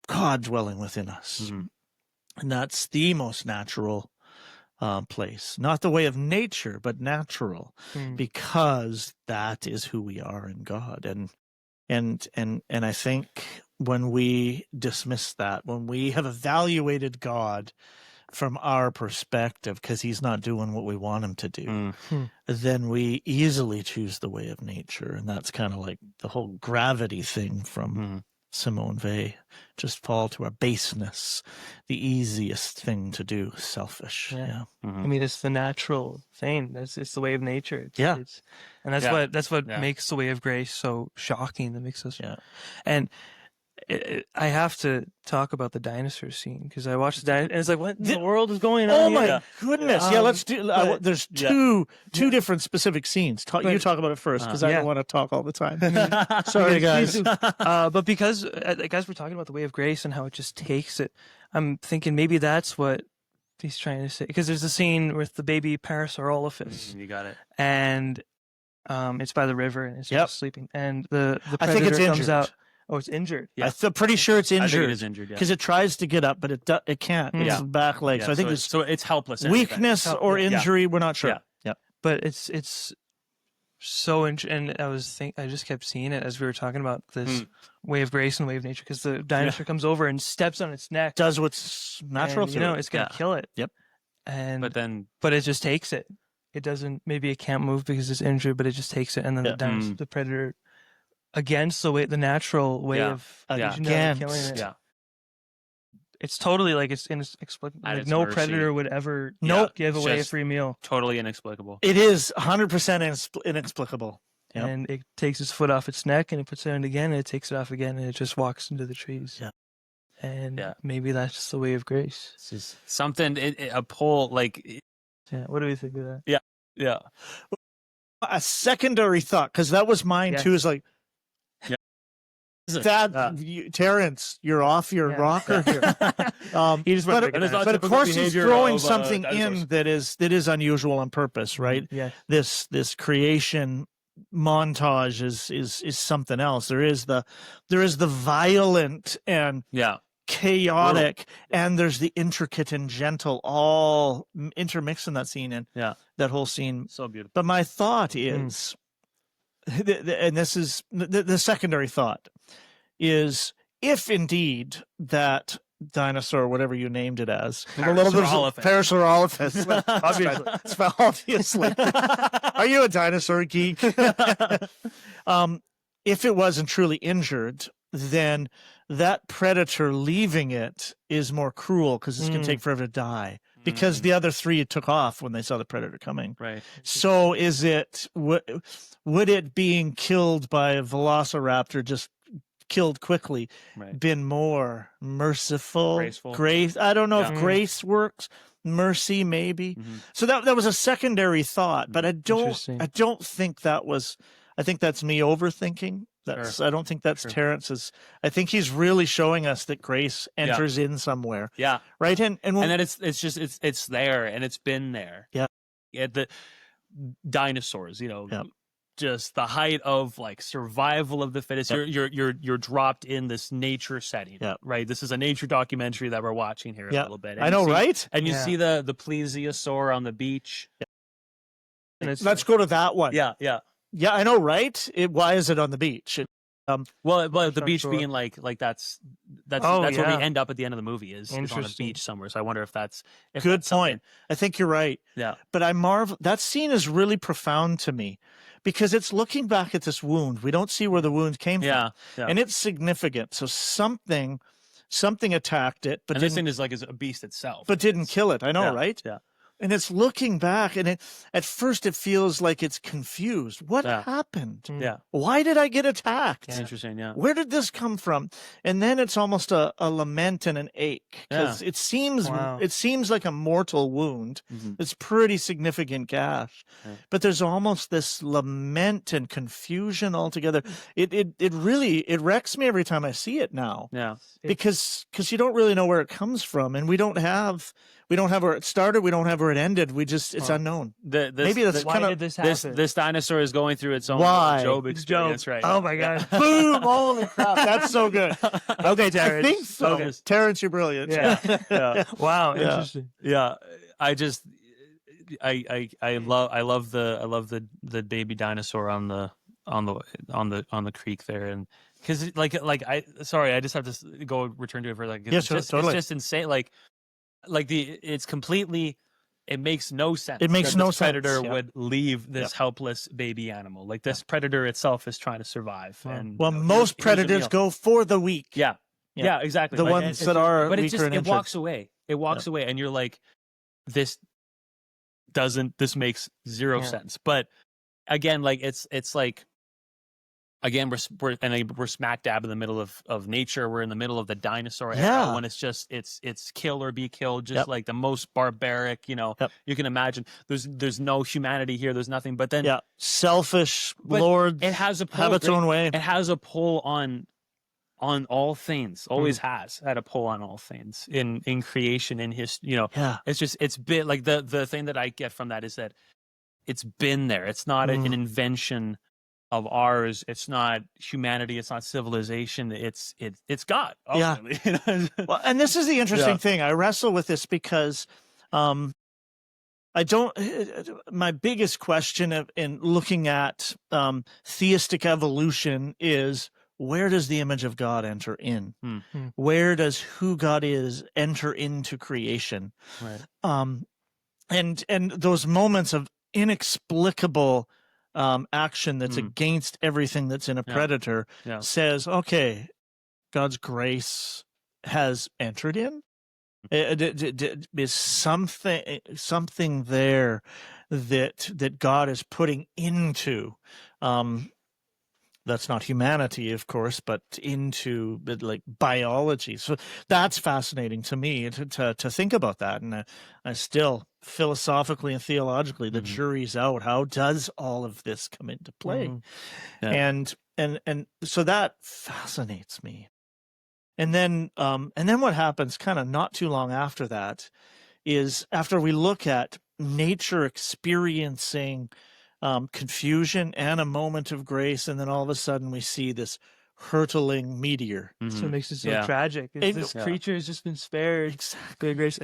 God dwelling within us. And that's the most natural place, not the way of nature, but natural, because that is who we are in God. And I think when we dismiss that, when we have evaluated God from our perspective, because he's not doing what we want him to do, then we easily choose the way of nature. And that's kind of like the whole gravity thing from Simone Weil. Just fall to our baseness, the easiest thing to do, selfish. Yeah. I mean, it's the natural thing. It's the way of nature. And that's what makes the way of grace so shocking. That makes us. Yeah. And I have to talk about the dinosaur scene, because I watched the dinosaur, and it's like, what in the world is going on? Oh my goodness! Let's do. There's two different specific scenes. You talk about it first, because I don't want to talk all the time. Sorry, guys. But because we're talking about the way of grace and how it just takes it, I'm thinking maybe that's what he's trying to say. Because there's a scene with the baby Parasaurolophus. You got it. And It's by the river and it's just sleeping. And the I predator think it's comes injured. out. Oh, it's injured. Yeah. I'm pretty sure it's injured. I think it is injured, because it tries to get up, but it can't. It's the back leg. So I think it's helpless. Weakness or injury. We're not sure. Yeah. But it's so and I just kept seeing it as we were talking about this way of grace and way of nature, because the dinosaur comes over and steps on its neck, does what's natural and, to it. it's gonna kill it. Yep. But it just takes it. It doesn't. Maybe it can't move because it's injured, but it just takes it, and then the predator, against the natural way of killing it. Yeah. It's totally it's inexplicable. Like no predator would ever give away a free meal. Totally inexplicable. It is 100% inexplicable. Yep. And it takes its foot off its neck and it puts it in again and it takes it off again and it just walks into the trees. Yeah. And maybe that's just the way of grace. It's just something, a pull, Yeah. What do we think of that? Yeah. Yeah. A secondary thought, because that was mine too, is like, Terrence, you're off your rocker here. But of course he's throwing something in that is unusual on purpose, right? Yeah. This creation montage is something else. There is the violent and chaotic, and there's the intricate and gentle, all intermixed in that scene, and that whole scene. So beautiful. But my thought is, and this is the secondary thought, is if indeed that dinosaur, whatever you named it as, Parasaurolophus, obviously. Are you a dinosaur geek? If it wasn't truly injured, then that predator leaving it is more cruel, because it's going to take forever to die. Because the other three took off when they saw the predator coming. Right. So is it, would it being killed by a velociraptor, just killed quickly, been more merciful? Graceful. Grace. I don't know if grace works. Mercy, maybe. So that was a secondary thought, but I don't think that was, I think that's me overthinking. I don't think that's Terrence's. I think he's really showing us that grace enters in somewhere. Yeah. Right. And then it's there, and it's been there. Yeah. At the dinosaurs, just the height of survival of the fittest. You're dropped in this nature setting. Right. This is a nature documentary that we're watching here a little bit. And I know, right? And you see the plesiosaur on the beach. And let's go to that one. Yeah. Yeah. Yeah, I know, right? Why is it on the beach? Well, the beach being that's where we end up at the end of the movie is on a beach somewhere. So I wonder if that's good point. I think you're right. Yeah, but I marvel. That scene is really profound to me, because it's looking back at this wound. We don't see where the wound came from, and it's significant. So something attacked it, but this thing is a beast itself, but didn't kill it. I know, right? Yeah. And it's looking back, and at first it feels like it's confused. What happened? Yeah. Why did I get attacked? Yeah. Interesting, yeah. Where did this come from? And then it's almost a lament and an ache, because it seems like a mortal wound. It's pretty significant gash, but there's almost this lament and confusion altogether. It really wrecks me every time I see it now. Yeah. Because you don't really know where it comes from, and we don't have where it started. We don't have where it ended. It's unknown. Maybe that's kind of this dinosaur is going through its own Job experience, right? Oh my God! Boom! Holy crap! That's so good. Okay, Terrence. I think so. Okay. Terrence, you're brilliant. Yeah. Wow. Interesting. Yeah. I love the baby dinosaur on the creek there, and because I just have to go return to it for totally. It's just insane. It's completely, it makes no sense. It makes no sense. Predator would leave this helpless baby animal. This predator itself is trying to survive. And most predators go for the weak. Yeah, exactly. The ones that are weaker and it walks away. It walks away, and you're like, this makes zero sense. But again, it's like. Again, we're smack dab in the middle of nature. We're in the middle of the dinosaur era when it's just it's kill or be killed, just like the most barbaric. You can imagine. There's no humanity here. There's nothing. But then selfish lord. It has a pull, have its own way. It has a pull on all things. Always has had a pull on all things in creation, in history. It's just it's bit like the thing that I get from that is that it's been there. It's not an invention of ours. It's not humanity. It's not civilization. It's God. Ultimately. Yeah. Well, and this is the interesting thing. I wrestle with this because I don't. My biggest question in looking at theistic evolution is, where does the image of God enter in? Where does who God is enter into creation? Right. And those moments of inexplicable action that's against everything that's in a predator says, okay, God's grace has entered in. Is something there that God is putting into that's not humanity, of course, but into like biology. So that's fascinating to me to think about that. And I still philosophically and theologically, the jury's out. How does all of this come into play? And so that fascinates me. And then what happens kind of not too long after that is, after we look at nature experiencing confusion and a moment of grace, and then all of a sudden we see this hurtling meteor. So it makes it so tragic. This creature has just been spared. Exactly. Grace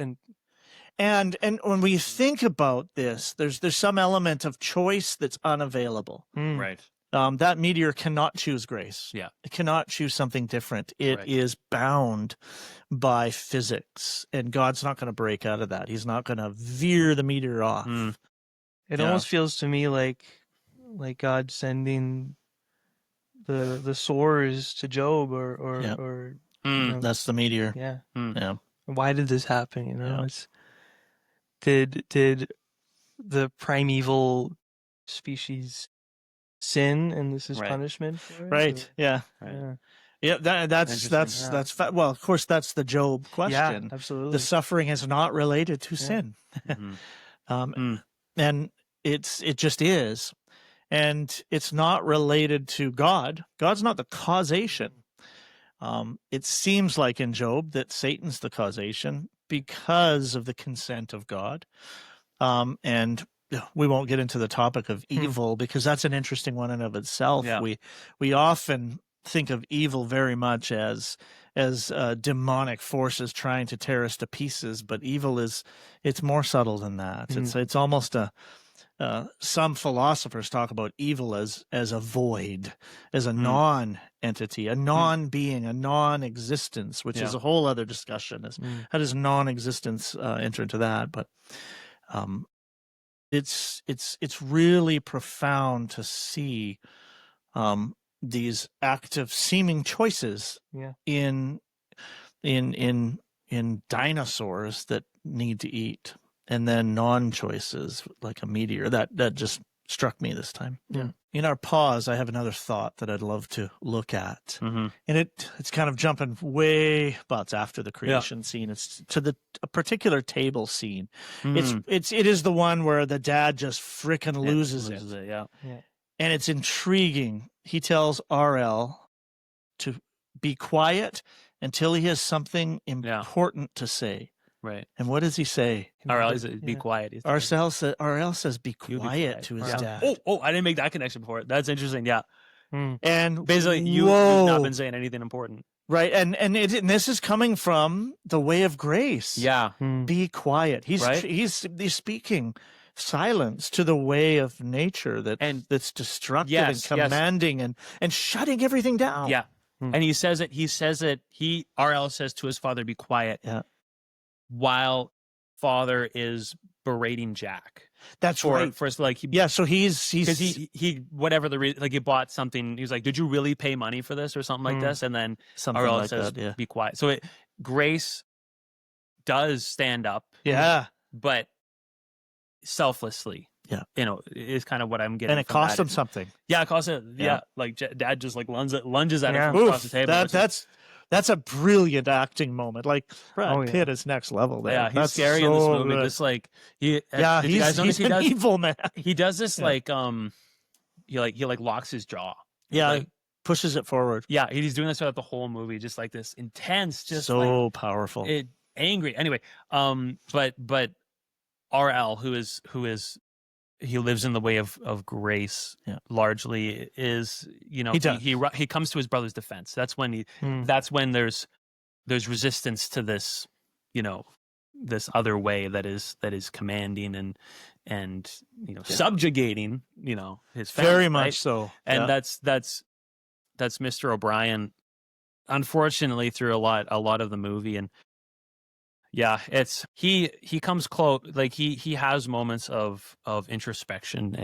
and when we think about this, there's some element of choice that's unavailable. Right. That meteor cannot choose grace. Yeah. It cannot choose something different. It is bound by physics, and God's not going to break out of that. He's not going to veer the meteor off. It almost feels to me like God sending the sores to Job, or that's the meteor. Yeah. Yeah. Why did this happen? You know, did the primeval species sin, and this is punishment for it? Right. Yeah. That's well, of course, that's the Job question. Yeah, absolutely. The suffering is not related to sin. And it just is. And it's not related to God. God's not the causation. It seems like in Job that Satan's the causation because of the consent of God. And we won't get into the topic of evil because that's an interesting one in of itself. Yeah. We often think of evil very much as demonic forces trying to tear us to pieces, but evil it's more subtle than that. It's almost some philosophers talk about evil as a void, as a non-entity, a non-being, a non-existence, which is a whole other discussion. How does non-existence enter into that? But it's really profound to see these active seeming choices in dinosaurs that need to eat, and then non-choices like a meteor. That just struck me this time. In our pause, I have another thought that I'd love to look at, and it's kind of jumping way, but it's after the creation scene. It's to a particular table scene. It is the one where the dad just frickin' loses it. And it's intriguing. He tells RL to be quiet until he has something important to say. Right. And what does he say? RL says, be quiet. RL says, be quiet to his dad. Oh, I didn't make that connection before. That's interesting. Yeah. And basically, you've not been saying anything important. Right. And this is coming from the way of grace. Yeah. Be quiet. He's speaking silence to the way of nature that's destructive and commanding and shutting everything down. Yeah. And he says it, RL says to his father, be quiet. Yeah. While father is berating Jack. That's right. First, like so he's because he whatever the reason, like he bought something. He was like, "Did you really pay money for this or something like this?" And then something RL like says, that, "Be quiet." So grace does stand up, but selflessly. Yeah, is kind of what I'm getting. And it cost him something. Yeah, it cost him. Yeah, like dad just like lunges at him across the table. That's a brilliant acting moment. Like Brad Pitt is next level there. Yeah, he's that's scary so in this movie. Good. Just like he's an evil man. He does this like he locks his jaw. Yeah, like, pushes it forward. Yeah, he's doing this throughout the whole movie, just like this intense, just so powerful, angry. Anyway, but RL who is he lives in the way of grace, largely is, he comes to his brother's defense. That's when there's resistance to this, this other way that is commanding and subjugating, his family. Very much right? so. And that's Mr. O'Brien, unfortunately, through a lot of the movie. And yeah, it's he comes close. Like he has moments of introspection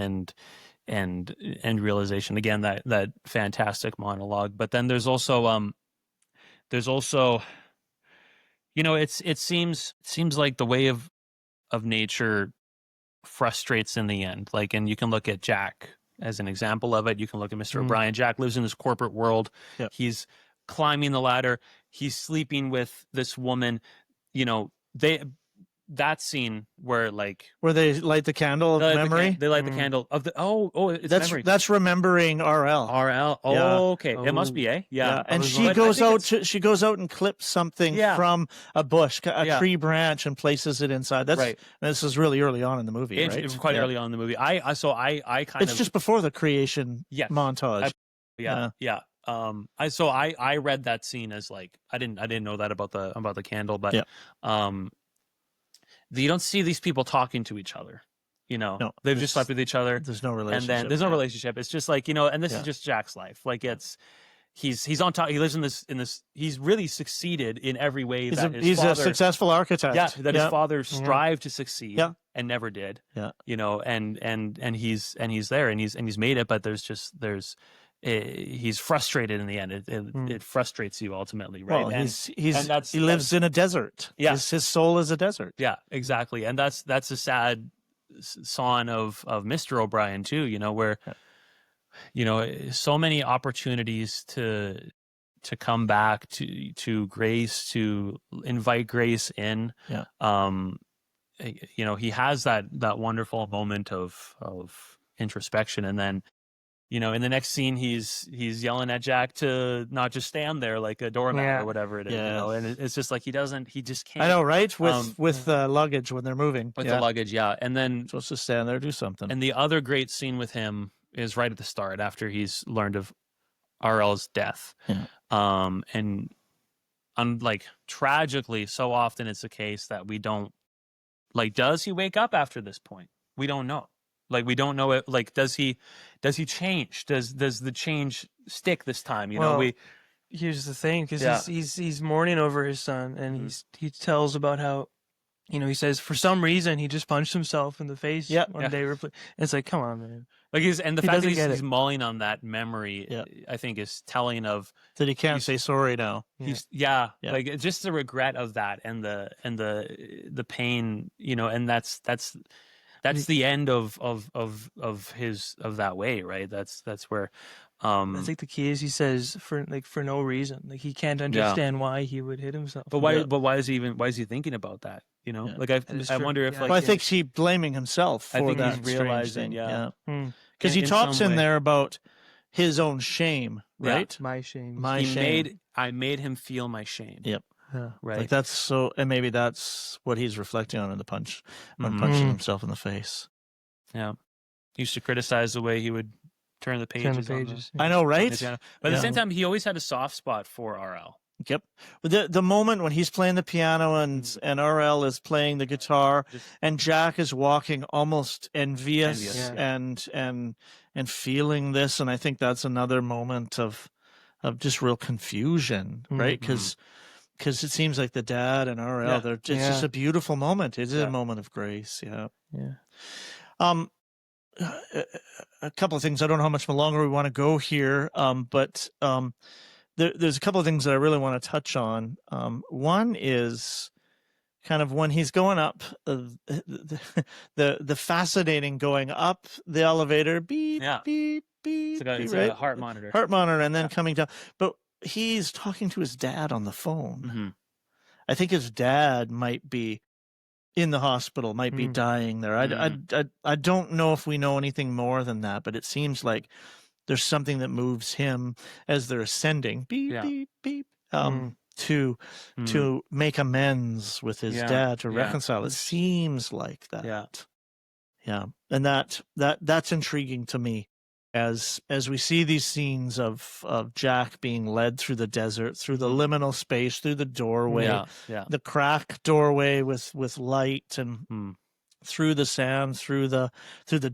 and realization. Again, that fantastic monologue. But then there's also it seems like the way of nature frustrates in the end. Like, and you can look at Jack as an example of it. You can look at Mr. O'Brien. Jack lives in this corporate world. Yep. He's climbing the ladder. He's sleeping with this woman. That scene where they light the candle of memory. They light the candle of the it's memory. That's remembering RL. Okay. It must be yeah. And she goes out and clips something from a bush, a tree branch, and places it inside. That's right. This is really early on in the movie, right? It's quite early on in the movie. It's just before the creation montage. I read that scene as I didn't know that about the candle, but you don't see these people talking to each other. No, they've just slept with each other. There's no relationship. And then there's no relationship. It's just and this is just Jack's life. He's on top. He lives in this. He's really succeeded in every way. He's a successful architect. Yeah, his father strived to succeed. And never did. Yeah, and he's there and he's made it. But he's frustrated in the end. It frustrates you ultimately, right? Well, he lives in a desert. Yeah, his soul is a desert. Yeah, exactly. And that's a sad sign of Mr. O'Brien too. Where so many opportunities to come back to grace, to invite grace in. Yeah. He has that wonderful moment of introspection, and then in the next scene, he's yelling at Jack to not just stand there like a doormat or whatever it is. And it's just he just can't. I know, right? With luggage when they're moving. With the luggage, and then supposed to stand there, do something. And the other great scene with him is right at the start after he's learned of RL's death. Yeah. And tragically, so often it's the case that we don't does he wake up after this point? We don't know. We don't know it. Does he change? Does the change stick this time? Here's the thing, because he's mourning over his son, and he tells about how, he says for some reason he just punched himself in the face one day. It's come on, man. The fact that he's mulling on that memory, I think, is telling of that he can't say sorry now. He's just the regret of that and the pain, and that's the end of that way, right? That's where I think the key is he says for no reason, he can't understand why he would hit himself. But why is he thinking about that? I wonder if I think he's blaming himself for that. He's realizing, because he talks in there about his own shame, right? My shame. I made him feel my shame. Yep. Right. That's so, and maybe that's what he's reflecting on in the punch, when punching himself in the face. Yeah. He used to criticize the way he would turn the pages. I know, right? But at the same time, he always had a soft spot for RL. Yep. The moment when he's playing the piano and RL is playing the guitar and Jack is walking almost envious and feeling this, and I think that's another moment of just real confusion, right? Because it seems like the dad and RL, it's just a beautiful moment. It is a moment of grace. Yeah. A couple of things. I don't know how much longer we want to go here, but there's a couple of things that I really want to touch on. One is kind of when he's going up, the fascinating going up the elevator, beep, beep, beep. It's a heart monitor. Heart monitor, and then coming down. But he's talking to his dad on the phone. Mm-hmm. I think his dad might be in the hospital, might be dying there. I don't know if we know anything more than that, but it seems like there's something that moves him as they're ascending, beep, beep, beep, to make amends with his dad, to reconcile. It seems like that. Yeah. Yeah. And that's intriguing to me as we see these scenes of Jack being led through the desert, through the liminal space, through the doorway, the crack doorway with light, and through the sand, through the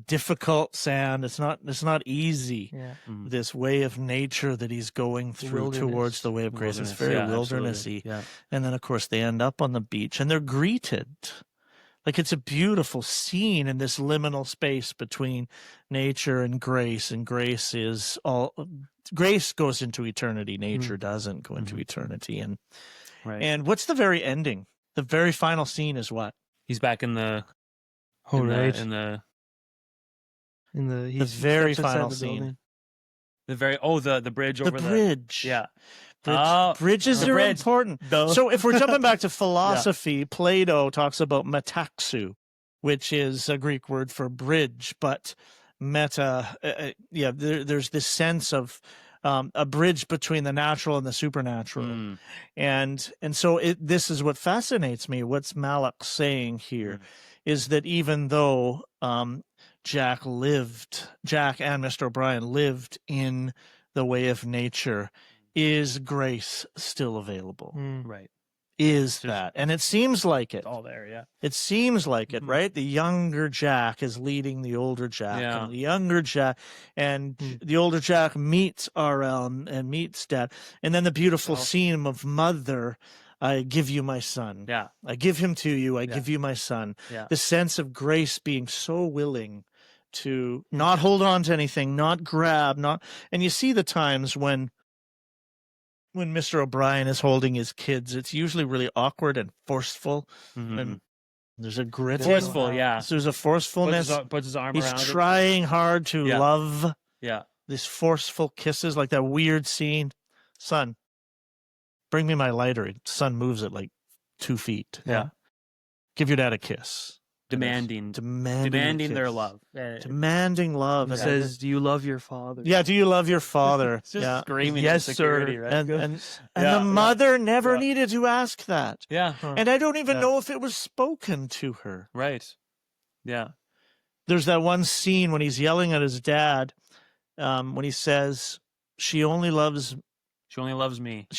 difficult sand. It's not easy. This way of nature that he's going through towards the way of grace. It's very wildernessy. Yeah. And then of course they end up on the beach and they're greeted. Like, it's a beautiful scene in this liminal space between nature and grace is all. Grace goes into eternity. Nature doesn't go into eternity. And what's the very ending? The very final scene is what? He's back in the. Oh, right. The very final scene. The bridge over the bridge. Yeah. Bridges are important. So if we're jumping back to philosophy, Plato talks about metaxu, which is a Greek word for bridge, but there's this sense of a bridge between the natural and the supernatural. And so this is what fascinates me. What's Malick saying here is that even though Jack and Mr. O'Brien lived in the way of nature, is grace still available? Right. Is that? And it seems like it. It's all there, yeah. It seems like it, right? The younger Jack is leading the older Jack. Yeah. And the younger Jack, and the older Jack meets RL and meets Dad. And then the beautiful scene of Mother, I give you my son. Yeah. I give him to you. I give you my son. Yeah. The sense of grace being so willing to not hold on to anything, not grab, and you see the times when Mr. O'Brien is holding his kids, it's usually really awkward and forceful. And there's a grit. Forceful, yeah. So there's a forcefulness. Puts his arm He's around trying hard to love. Yeah. These forceful kisses, like that weird scene. Son, bring me my lighter. Son moves it like 2 feet. Yeah. Give your dad a kiss. Demanding their love. Demanding love. It says, do you love your father? Yeah, do you love your father? Just screaming yes, sir. Right? And the mother never needed to ask that. Yeah. And I don't even know if it was spoken to her. Right. Yeah. There's that one scene when he's yelling at his dad, when he says, she only loves me. She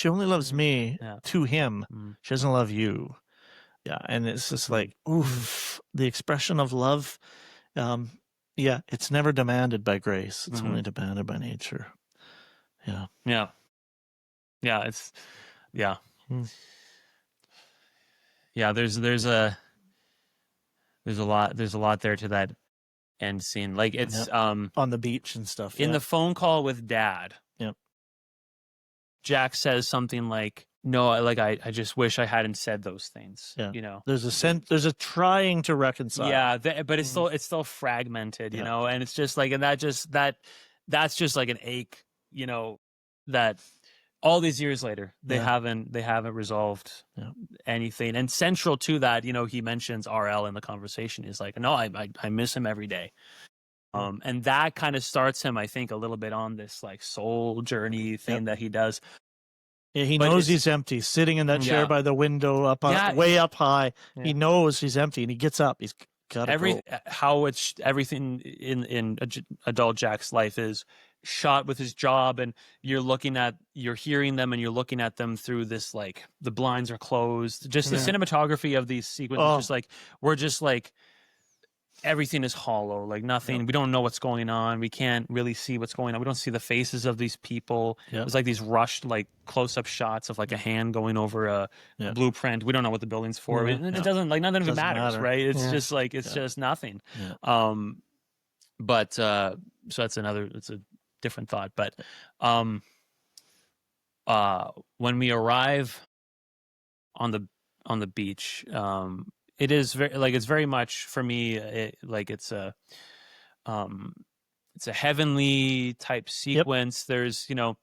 only loves me to him. She doesn't love you. Yeah, and it's just like, oof, the expression of love. It's never demanded by grace. It's only demanded by nature. Yeah. Yeah. Yeah, it's yeah. Yeah, there's a lot there to that end scene. Like it's on the beach and stuff. In the phone call with Dad. Yep. Jack says something like, no, like I just wish I hadn't said those things. Yeah. You know, there's a trying to reconcile. Yeah, but it's still fragmented, you know, and it's just like, and that's just like an ache, you know, that all these years later they haven't resolved anything. And central to that, you know, he mentions RL in the conversation. He's like, no, I miss him every day. And that kind of starts him, I think, a little bit on this like soul journey thing that he does. Yeah, he knows he's empty, sitting in that chair by the window, way up high. Yeah. He knows he's empty, and he gets up. He's got to go. Everything in adult Jack's life is shot with his job, and you're hearing them, and you're looking at them through this, like, the blinds are closed. Just the cinematography of these sequences, just like, we're just like, everything is hollow, like nothing. We don't know what's going on. We can't really see what's going on. We don't see the faces of these people. It's like these rushed, like, close-up shots of like a hand going over a blueprint. We don't know what the building's for. It doesn't, like, nothing of it matters, right? It's just like, it's just nothing. But so it's a different thought. But when we arrive on the beach, it is it's very much for me. It's a heavenly type sequence. There's, you know,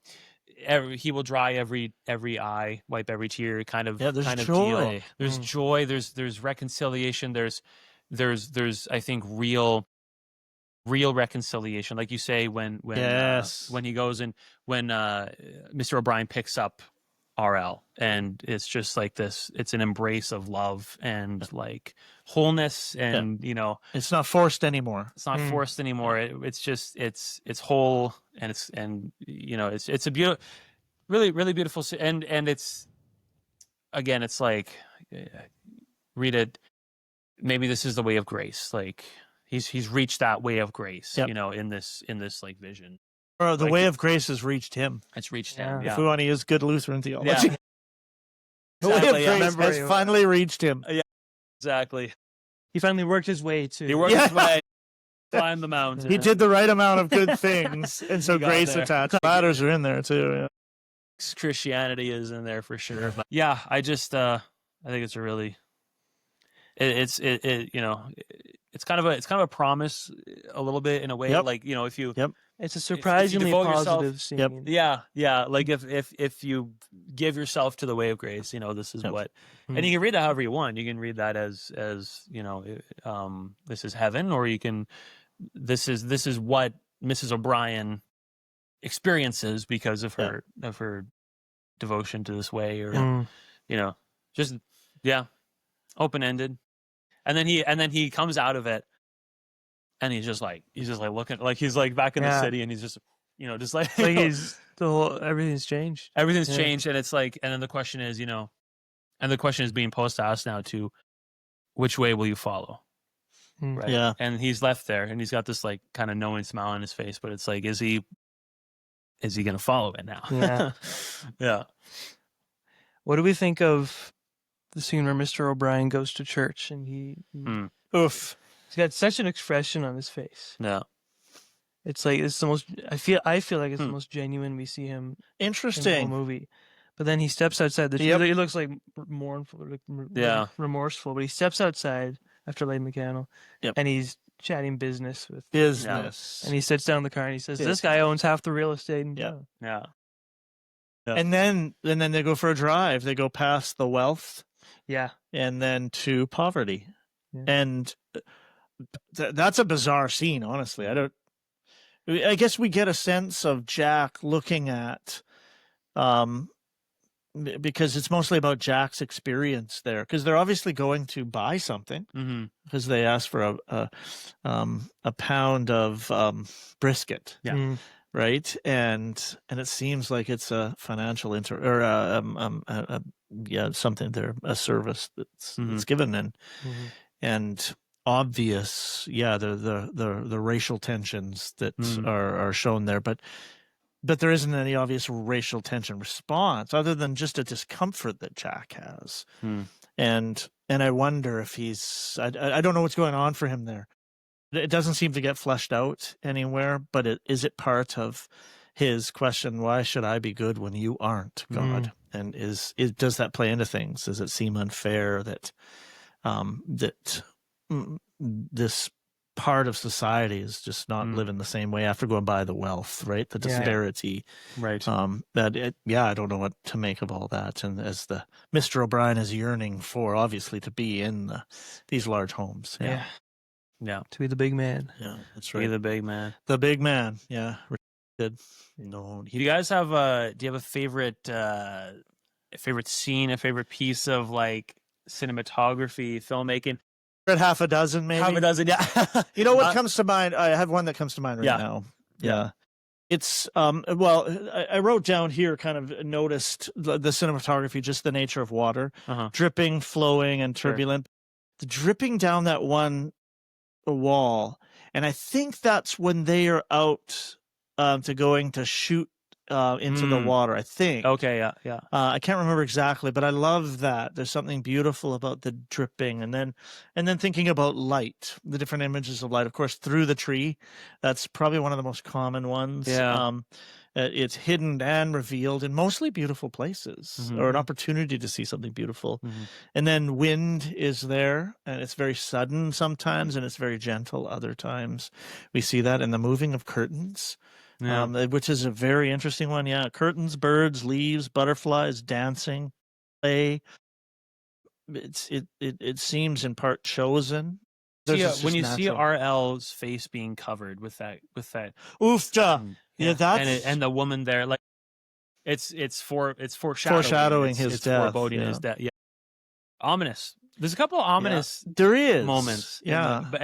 he will dry every eye, wipe every tear. Kind of joy. Deal. There's joy. There's reconciliation. There's I think real reconciliation, like you say, when he goes and when Mr. O'Brien picks up RL, and it's just like this. It's an embrace of love and like wholeness, and it's not forced anymore. It's not forced anymore. It's just it's whole, and it's a beautiful, really really beautiful, and it's, again, it's like, read it. Maybe this is the way of grace. Like he's reached that way of grace, in this like vision. Or the like, way of grace has reached him. It's reached him. Yeah. If we want to use good Lutheran theology. Yeah. The way of grace has finally reached him. Yeah, exactly. He finally worked his way too. He worked his way, climbed the mountain. He did the right amount of good things, and so grace attached. Ladders are in there too. Yeah. Christianity is in there for sure. But yeah, I just I think it's a really it's kind of a promise a little bit, in a way. Like, if you it's a surprisingly positive scene. Yeah. Like if you give yourself to the way of grace, this is what, and you can read that however you want. You can read that as this is heaven, or you can, this is what Mrs. O'Brien experiences because of her devotion to this way, or just open-ended. And then he comes out of it, and he's just like looking, like he's like back in the city, and he's just just like he's everything's changed. Everything's changed, and it's like, and then the question is, and the question is being posed to us now too: which way will you follow? Right. Yeah. And he's left there, and he's got this like kind of knowing smile on his face, but it's like, is he going to follow it now? Yeah. Yeah. What do we think of the scene where Mr. O'Brien goes to church, and he's got such an expression on his face. Yeah. It's like, it's the most, I feel like it's the most genuine we see him Interesting in the whole movie. But then he steps outside the church. He looks like mournful, like remorseful, but he steps outside after lighting the candle, and he's chatting business with and he sits down in the car, and he says, this guy owns half the real estate in town. Yeah. And then they go for a drive. They go past the wealth. Yeah. And then to poverty. Yeah. And that's a bizarre scene, honestly. I guess we get a sense of Jack looking at, because it's mostly about Jack's experience there, because they're obviously going to buy something, because they asked for a pound of brisket. Yeah. Right. And it seems like it's a financial something there, a service that's given, and obvious. Yeah. The racial tensions that are shown there, but there isn't any obvious racial tension response other than just a discomfort that Jack has. And I wonder if I don't know what's going on for him there. It doesn't seem to get fleshed out anywhere, but is it part of his question, why should I be good when you aren't, God? And does that play into things? Does it seem unfair that this part of society is just not living the same way after going by the wealth, right? The disparity. Right. I don't know what to make of all that. And as the Mr. O'Brien is yearning for, obviously, to be in these large homes. Yeah, to be the big man. Yeah, that's right. Be the big man. The big man. Yeah, good. No, do you guys have do you have a favorite scene, a favorite piece of like cinematography, filmmaking? Half a dozen, maybe. Half a dozen, yeah. You know what comes to mind? I have one that comes to mind right now. Yeah. It's I wrote down here, kind of noticed the cinematography, just the nature of water, dripping, flowing, and turbulent. The dripping down that one wall, and I think that's when they are out going to shoot into the water, I think. Okay, yeah. I can't remember exactly, but I love that. There's something beautiful about the dripping, and then thinking about light, the different images of light. Of course, through the tree, that's probably one of the most common ones. Yeah. It's hidden and revealed in mostly beautiful places, or an opportunity to see something beautiful. And then wind is there, and it's very sudden sometimes, and it's very gentle other times. We see that in the moving of curtains, which is a very interesting one. Yeah, curtains, birds, leaves, butterflies, dancing, play. It seems in part chosen. When you see RL's face being covered with that oofta. Yeah, that's and the woman there, like it's foreshadowing his it's death. foreboding his death. Yeah, ominous. There's a couple of ominous there is moments. But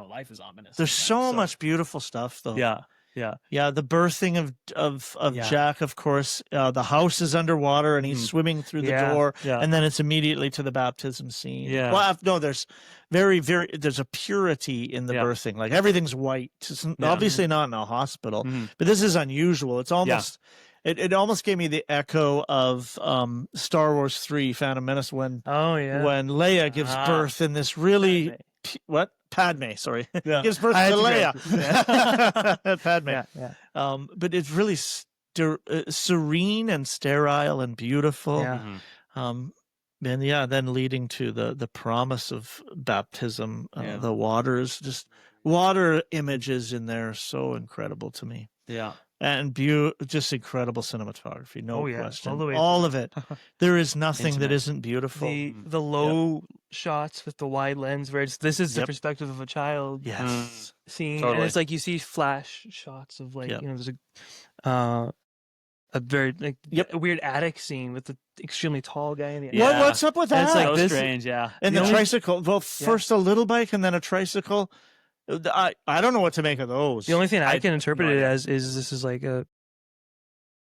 life is ominous. There's so much beautiful stuff though. Yeah. The birthing of Jack, of course. The house is underwater and he's swimming through the door, and then it's immediately to the baptism scene. Yeah. Well, no, there's there's a purity in the birthing. Like everything's white. It's obviously not in a hospital, but this is unusual. It's almost. It almost gave me the echo of Star Wars 3, Phantom Menace, when Leia gives birth in this really Padme, sorry, gives birth to Leia. Padme. But it's really serene and sterile and beautiful. And then leading to the promise of baptism, the waters, just water images in there, so incredible to me. Yeah. And just incredible cinematography, no question. All of it. There is nothing that isn't beautiful. The low shots with the wide lens, where this is the perspective of a child. Yes, seeing, and it's like you see flash shots of there's a very a weird attic scene with the extremely tall guy in the attic. What's up with that? It's like strange, And the tricycle. Well, first a little bike and then a tricycle. I don't know what to make of those. The only thing I can interpret it as is this is like a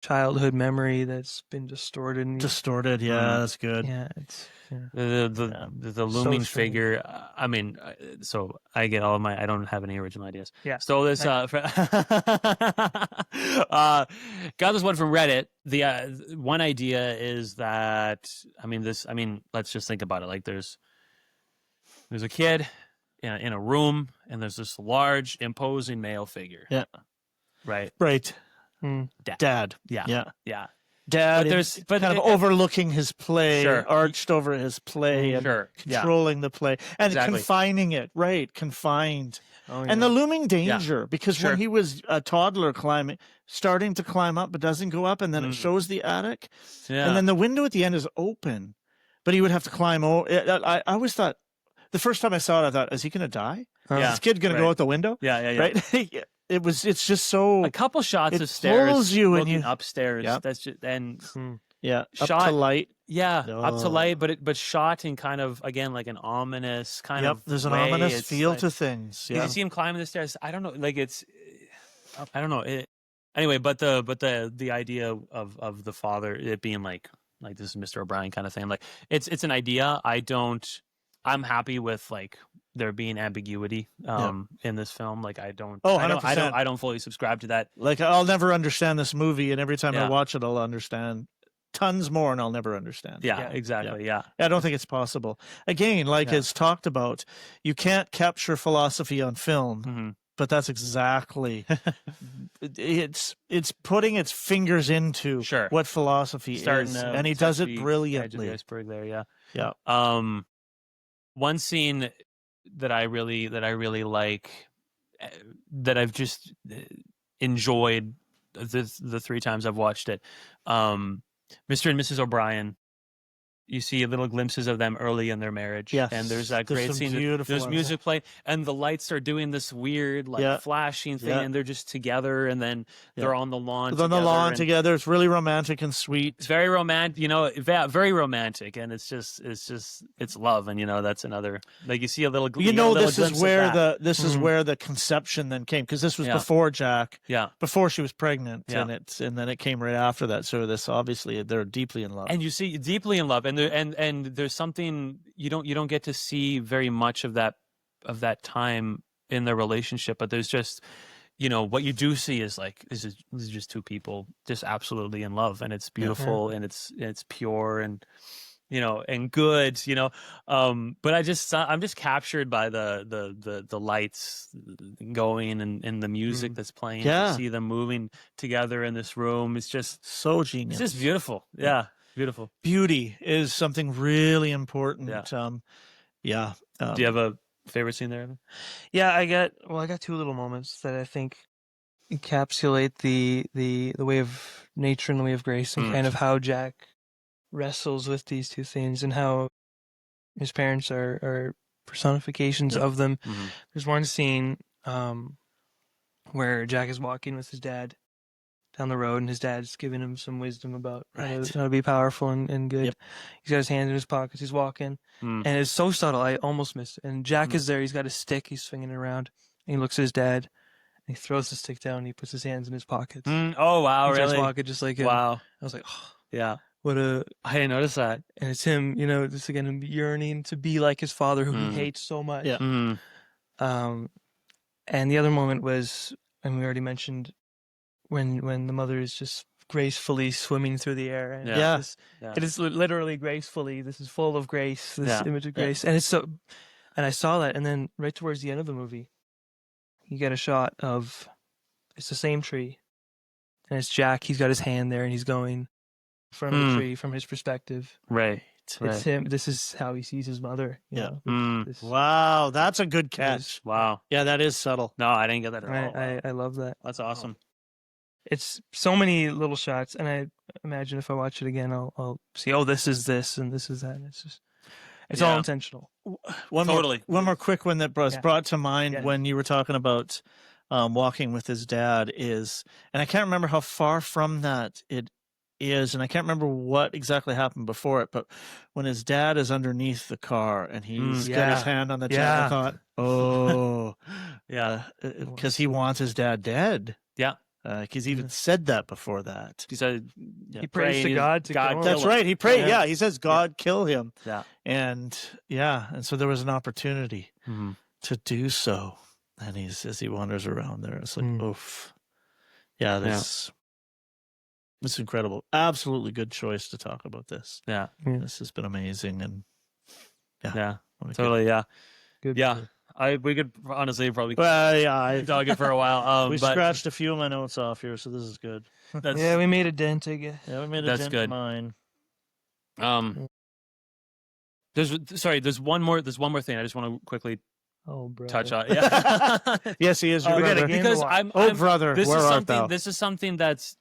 childhood memory that's been distorted. Distorted, that's good. Yeah, it's the looming figure. I mean, so I get all of my. I don't have any original ideas. Yeah. Stole this. Got this one from Reddit. The one idea is that let's just think about it. Like there's a kid in a room, and there's this large, imposing male figure. Yeah. Right. Dad. Yeah. Dad, but kind of overlooking his play, arched over his play, and controlling the play, and confining it. Right, confined. And the looming danger, because when he was a toddler starting to climb up, but doesn't go up, and then it shows the attic, and then the window at the end is open, but he would have to climb over. I always thought, the first time I saw it, I thought, is he going to die? Is this kid going to go out the window? Yeah. Right? It's just so. A couple shots of stairs pulls you looking upstairs. That's just up to light. Yeah, up to light, but shot in kind of, again, like an ominous kind of. There's an ominous feel to things. Did you see him climbing the stairs? I don't know. Like I don't know. Anyway, but the idea of the father, it being like this is Mr. O'Brien kind of thing. Like it's an idea. I'm happy with like there being ambiguity in this film. Like I don't fully subscribe to that. Like I'll never understand this movie, and every time I watch it, I'll understand tons more, and I'll never understand. Yeah, exactly. Yeah. I don't think it's possible. Again, it's talked about, you can't capture philosophy on film, but that's exactly it's putting its fingers into what philosophy is, and he does it brilliantly. The iceberg there, yeah. One scene that I really like, that I've just enjoyed the 3 times I've watched it. Mr. and Mrs. O'Brien. You see little glimpses of them early in their marriage. Yes. And there's that great scene. There's music playing, and the lights are doing this weird, flashing thing, and they're just together, and then they're on the lawn together. It's really romantic and sweet. It's very romantic, very romantic, and it's love, and that's another, like, you see a little this is where the conception then came, because this was before Jack, before she was pregnant, and then it came right after that. So this, obviously, they're deeply in love. And you see deeply in love, and there's something you don't get to see very much of that time in their relationship, but there's just what you do see is like this is just 2 people just absolutely in love, and it's beautiful, and it's pure, and and good, but I'm just captured by the lights going, and the music that's playing. To see them moving together in this room, it's just so genius. It's just beautiful. Yeah. Beautiful. Beauty is something really important. Do you have a favorite scene there, Evan? Yeah, I got 2 little moments that I think encapsulate the way of nature and the way of grace, and kind of how Jack wrestles with these 2 things, and how his parents are personifications of them. There's one scene where Jack is walking with his dad down the road, and his dad's giving him some wisdom about how to be powerful and good. Yep. He's got his hands in his pockets. He's walking, and it's so subtle. I almost missed it. And Jack is there. He's got a stick. He's swinging it around. And he looks at his dad. And he throws the stick down. And he puts his hands in his pockets. Oh wow! He really? starts walking just like him. Wow! I was like, oh, yeah. What a! I didn't notice that. And it's him, just again him yearning to be like his father, who he hates so much. Yeah. And the other moment was, and we already mentioned, when the mother is just gracefully swimming through the air. And it is literally gracefully. This is full of grace. This image of grace, and it's so. And I saw that, and then right towards the end of the movie, you get a shot of, it's the same tree, and it's Jack. He's got his hand there, and he's going in front of the tree from his perspective. Right. It's him. This is how he sees his mother. Wow, that's a good catch. Wow. Yeah, that is subtle. No, I didn't get that at all. I love that. That's awesome. It's so many little shots, and I imagine if I watch it again, I'll see. Oh, this is this, and this is that. And it's all intentional. One more quick one that was brought to mind when you were talking about walking with his dad is, and I can't remember how far from that it is, and I can't remember what exactly happened before it, but when his dad is underneath the car and he's got his hand on the jack, I thought, oh, because he wants his dad dead. Yeah. He's even said that before that. He said he prays to God to kill him. That's right. He prayed. Yeah. He says, God, kill him. Yeah. And so there was an opportunity to do so. And as he wanders around there, it's like, oof. Yeah, it's incredible. Absolutely good choice to talk about this. Yeah. This has been amazing. And totally. Yeah. Good. Yeah. We could honestly probably dog it for a while. We scratched a few of my notes off here, so this is good. We made a dent, I guess. Yeah, we made a dent in mine. There's one more thing I just want to quickly touch on. Yeah. Yes, he is your brother. Because brother, this where is art something thou? This is something that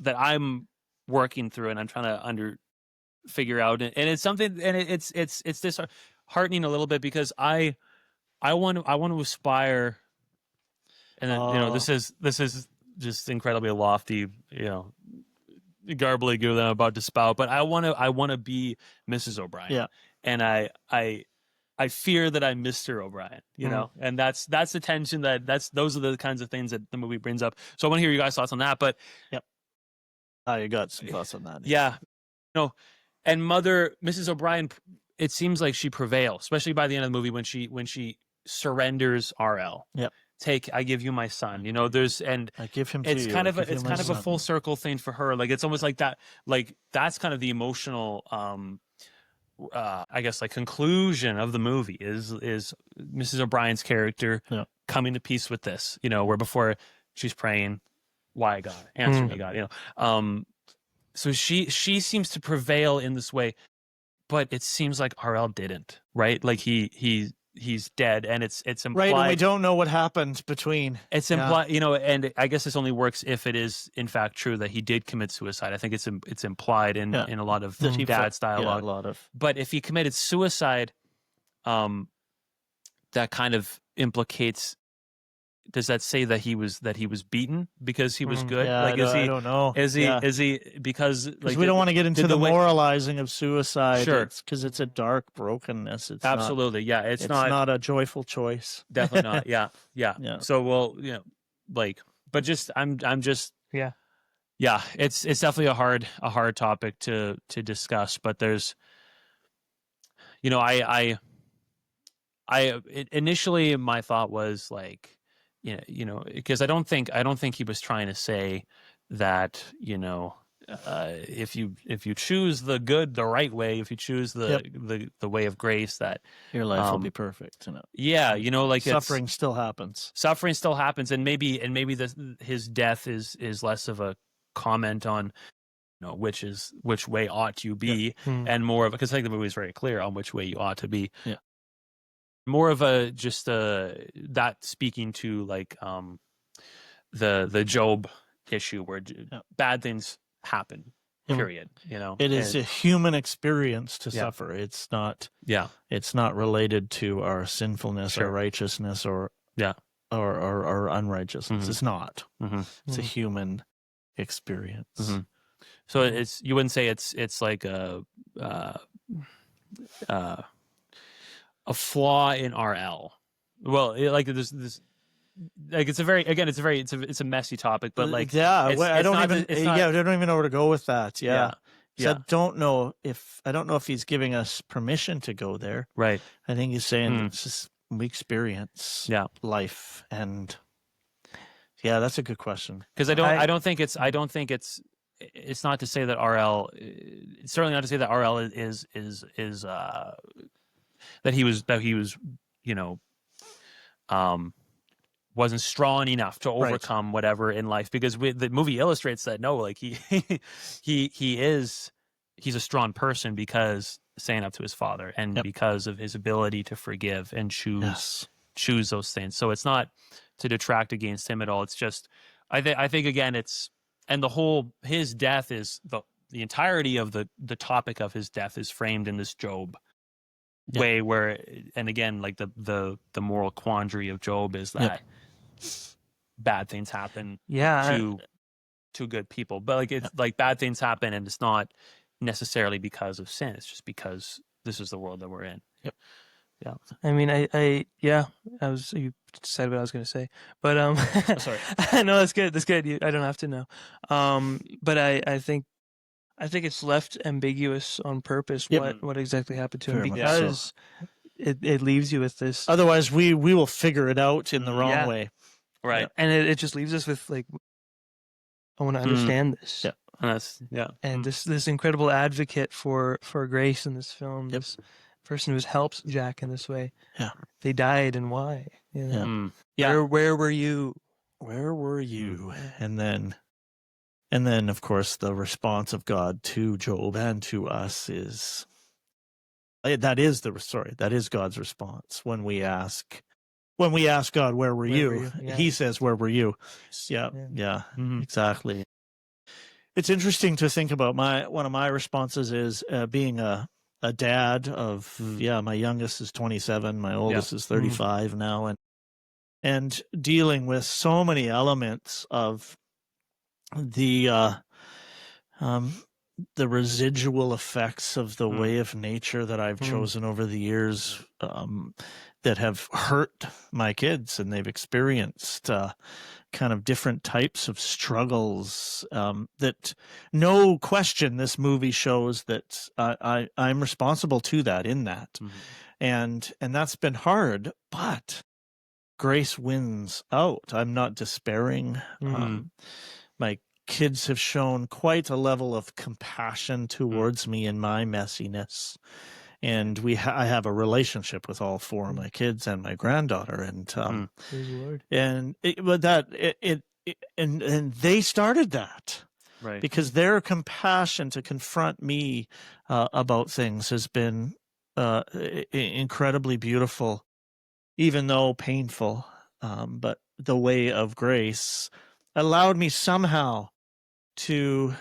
I'm working through, and I'm trying to figure out, and it's something, and it's disheartening a little bit, because I want to aspire, and then, this is just incredibly lofty, garbly goo that I'm about to spout, but I want to be Mrs. O'Brien. Yeah. And I fear that I'm Mr. O'Brien, and that's the tension those are the kinds of things that the movie brings up. So I want to hear you guys' thoughts on that, but you got some thoughts on that. Yeah. And Mrs. O'Brien, it seems like she prevails, especially by the end of the movie when she surrenders RL. Yep. I give you my son. I give him to it's you. kind of a full circle thing for her. Like, it's almost like that. Like, that's kind of the emotional, I guess, like, conclusion of the movie is Mrs. O'Brien's character coming to peace with this. Where before she's praying, "Why, God, answer me, God." So she seems to prevail in this way, but it seems like RL didn't, right? Like he's dead, and it's implied. Right, and we don't know what happened between. It's implied, and I guess this only works if it is in fact true that he did commit suicide. I think it's implied in a lot of the dad's dialogue. A lot of. But if he committed suicide, that kind of implicates. Does that say that he was beaten because he was good? Yeah, I don't know. Is he because we don't want to get into the moralizing of suicide? Sure, because it's a dark brokenness. It's absolutely not, it's not a joyful choice. Definitely not. Yeah. So but just I'm just it's definitely a hard topic to discuss. But there's initially my thought was like. Because I don't think he was trying to say that, if you choose the right way, if you choose the way of grace, that your life will be perfect. Like suffering still happens. Suffering still happens, and maybe his death is less of a comment on, which way ought you be, and more of, because I think the movie is very clear on which way you ought to be. Yeah. More of a just that speaking to like the Job issue where bad things happen. Period. It is a human experience to suffer. It's not. Yeah. It's not related to our sinfulness or righteousness or unrighteousness. It's not. It's a human experience. Mm-hmm. So it's, you wouldn't say it's like a flaw in RL. Well, like this, like it's a very, again, it's a messy topic, but like, I don't even know where to go with that. Yeah. Yeah. I don't know if he's giving us permission to go there. Right. I think he's saying it's just we experience life, and that's a good question. Because I don't think it's not to say that RL, it's certainly not to say that RL is that he was wasn't strong enough to overcome whatever in life, because the movie illustrates that no, like he's a strong person because standing up to his father, and because of his ability to forgive and choose those things. So it's not to detract against him at all. It's just I think again, it's, and the whole, his death is the entirety of the topic of his death is framed in this Job way, where, and again, like the moral quandary of Job is that bad things happen to good people, but like it's like bad things happen, and it's not necessarily because of sin. It's just because this is the world that we're in. Yeah. I mean, you said what I was going to say, but sorry. No, that's good. That's good. I don't have to know. But I think it's left ambiguous on purpose what exactly happened to him, because it leaves you with this. Otherwise, we will figure it out in the wrong way. Right. And it just leaves us with like, I want to understand this. And this incredible advocate for grace in this film, this person who's helped Jack in this way. They died, and why? Where were you? Where were you? And then of course the response of God to Job and to us is that is God's response when we ask God, where were you? He says, where were you? Exactly. It's interesting to think about. One of my responses is being a dad of my youngest is 27, my oldest is 35 now, and dealing with so many elements of the residual effects of the way of nature that I've chosen over the years, that have hurt my kids, and they've experienced kind of different types of struggles, that no question this movie shows that I'm responsible to that, in that. And that's been hard, but grace wins out. I'm not despairing. My kids have shown quite a level of compassion towards me in my messiness. And I have a relationship with all four of my kids and my granddaughter, and Praise the Lord. And they started that, right? Because their compassion to confront me about things has been incredibly beautiful, even though painful. But the way of grace allowed me somehow to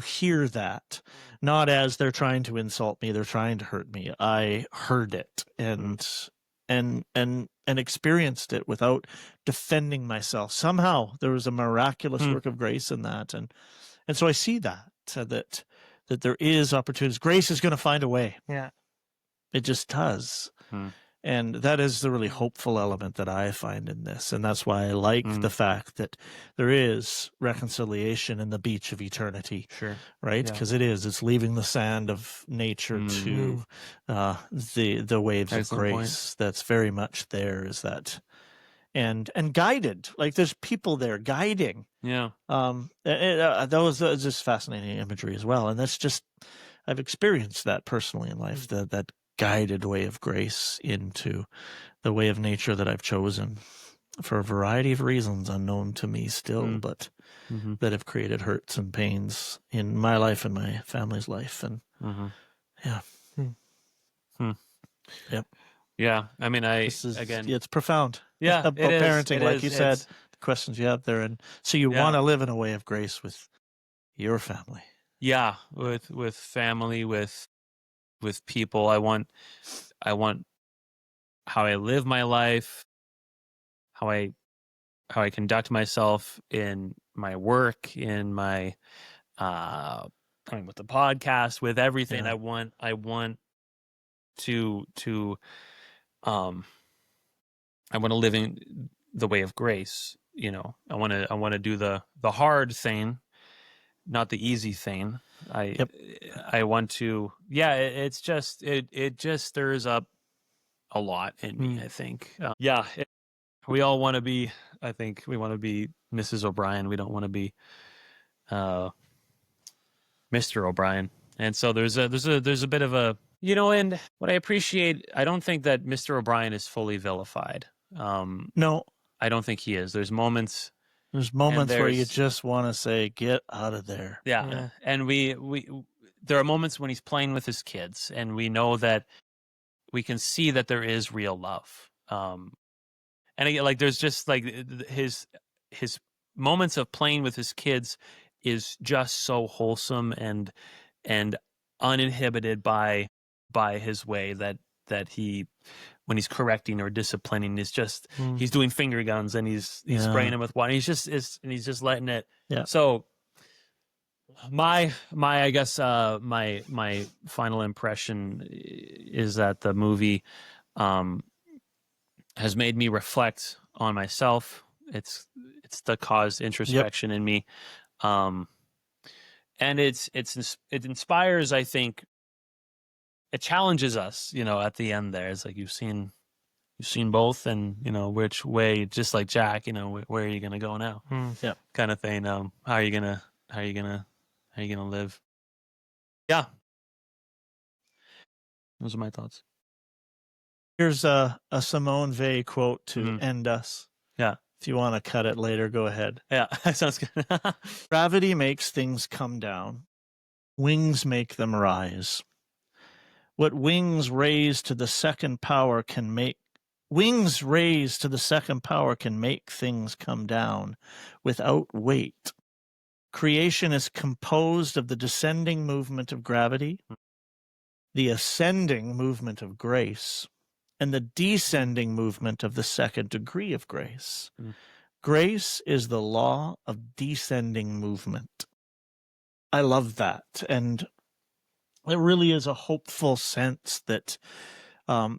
hear that, not as they're trying to insult me, they're trying to hurt me. I heard it and experienced it without defending myself. Somehow there was a miraculous work of grace in that, and so I see that there is opportunities. Grace is going to find a way. Yeah, it just does. And that is the really hopeful element that I find in this. And that's why I like the fact that there is reconciliation in the beach of eternity. Sure. Right? Because it's leaving the sand of nature to the waves of grace. That's very much there, is that. And guided. Like there's people there guiding. Yeah. That was just fascinating imagery as well. And that's just, I've experienced that personally in life, that guided way of grace into the way of nature that I've chosen for a variety of reasons unknown to me still, but that have created hurts and pains in my life and my family's life. And yeah. I mean, it's profound. Yeah, about parenting, like you said, the questions you have there, and so you want to live in a way of grace with your family. Yeah, with family, with people. I want how I live my life, how I conduct myself in work, in my with the podcast, with everything. I want to I want to live in the way of grace. I want to do the hard thing, not the easy thing. I want to. Yeah, it just stirs up a lot in me. I think. We all want to be. I think we want to be Mrs. O'Brien. We don't want to be Mr. O'Brien. And so there's a bit of a, and what I appreciate, I don't think that Mr. O'Brien is fully vilified. No, I don't think he is. There's moments where you just want to say, get out of there. Yeah. And there are moments when he's playing with his kids, and we know that we can see that there is real love. And again, like, there's just like his moments of playing with his kids is just so wholesome and uninhibited by his way, that he, when he's correcting or disciplining, is just he's doing finger guns, and he's spraying him with water. He's just letting it. Yeah. So my I guess my final impression is that the movie has made me reflect on myself. It's the caused introspection in me. And it inspires, I think. It challenges us, at the end there. It's like, you've seen both, and which way, just like Jack, where are you going to go now? Yeah. Kind of thing. How are you going to live? Yeah. Those are my thoughts. Here's a Simone Weil quote to end us. Yeah. If you want to cut it later, go ahead. Yeah, that sounds good. Gravity makes things come down. Wings make them rise. What wings raised to the second power can make things come down without weight. Creation is composed of the descending movement of gravity, the ascending movement of grace, and the descending movement of the second degree of grace. Grace is the law of descending movement. I love that. And it really is a hopeful sense that,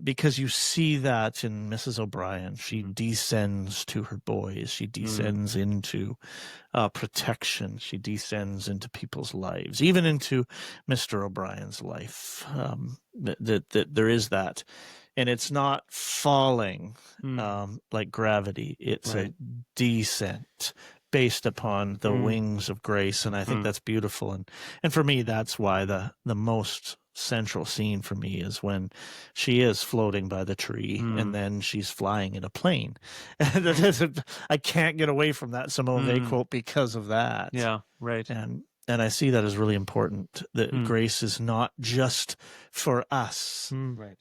because you see that in Mrs. O'Brien, she descends to her boys. She descends into protection. She descends into people's lives, even into Mr. O'Brien's life. That there is that. And it's not falling like gravity. It's a descent based upon the wings of grace. And I think that's beautiful. And for me, that's why the most central scene for me is when she is floating by the tree and then she's flying in a plane. I can't get away from that Simone Weil quote because of that. Yeah, right. And I see that as really important, that grace is not just for us,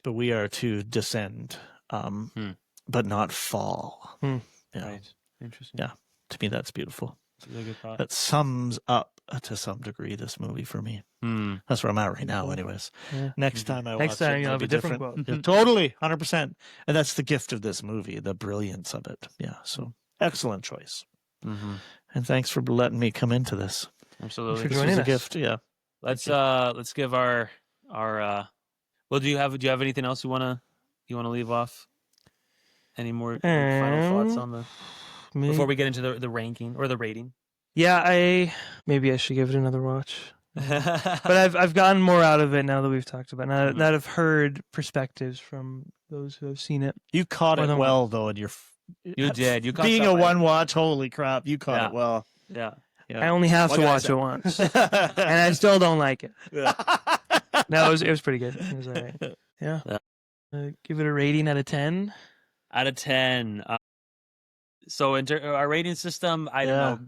but we are to descend, but not fall. Yeah. Right. Interesting. Yeah. To me, that's beautiful. That's a really good thought. That sums up, to some degree, this movie for me. That's where I'm at right now, anyways. Yeah. Next time I watch it, you'll have a different quote. Yeah, totally, 100%. And that's the gift of this movie, the brilliance of it. Yeah, so excellent choice. And thanks for letting me come into this. Absolutely. This was a gift, yeah. Let's give our well, do you have anything else you wanna leave off? Any more final thoughts on the before we get into the ranking or the rating? Yeah, maybe I should give it another watch. But I've gotten more out of it now that we've talked about it. Now that I've heard perspectives from those who have seen it. You caught it well, though, in your you did. You caught being a one watch. Holy crap, you caught it well. Yeah. I only have to watch it once, and I still don't like it. No, it was pretty good. It was all right. Yeah. Give it a rating out of 10. Out of 10. So our rating system, I don't know.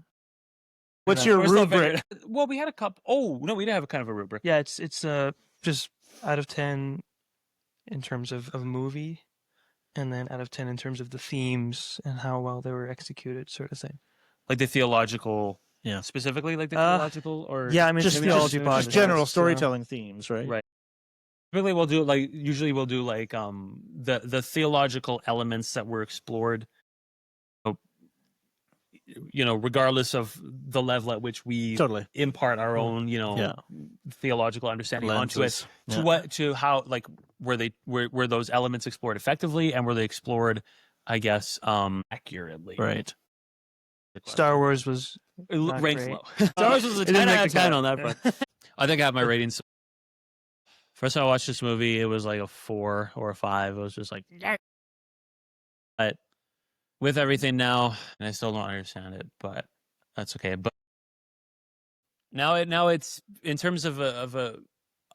What's your rubric? Well, we had a couple. Oh no, we did have a kind of a rubric. Yeah, it's just out of 10 in terms of movie, and then out of 10 in terms of the themes and how well they were executed, sort of thing. Like the theological. Yeah. Specifically, like the theological, or yeah, I mean just theology, just general storytelling themes, right? Right. Typically, we'll do the theological elements that were explored. regardless of the level at which we impart our own, theological understanding onto it, to how, like, were those elements explored effectively, and were they explored, I guess, accurately? Right. Star Wars was ranked low. Star Wars was a 10 out of 10 on that front. I think I have my ratings. First time I watched this movie, it was like a 4 or a 5. It was just like, but with everything now, and I still don't understand it, but that's okay. But now it's in terms of a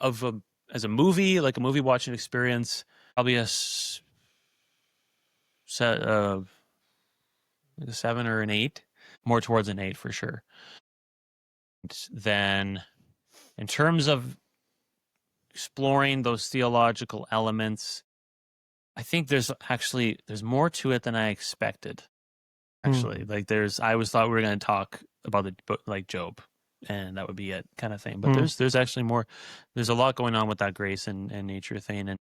as a movie, like a movie watching experience, probably a 7 or an 8, more towards an 8 for sure. Then, in terms of exploring those theological elements, I think there's more to it than I expected. Actually, like I always thought we were going to talk about the book, like Job, and that would be it, kind of thing. But there's actually more. There's a lot going on with that grace and nature thing,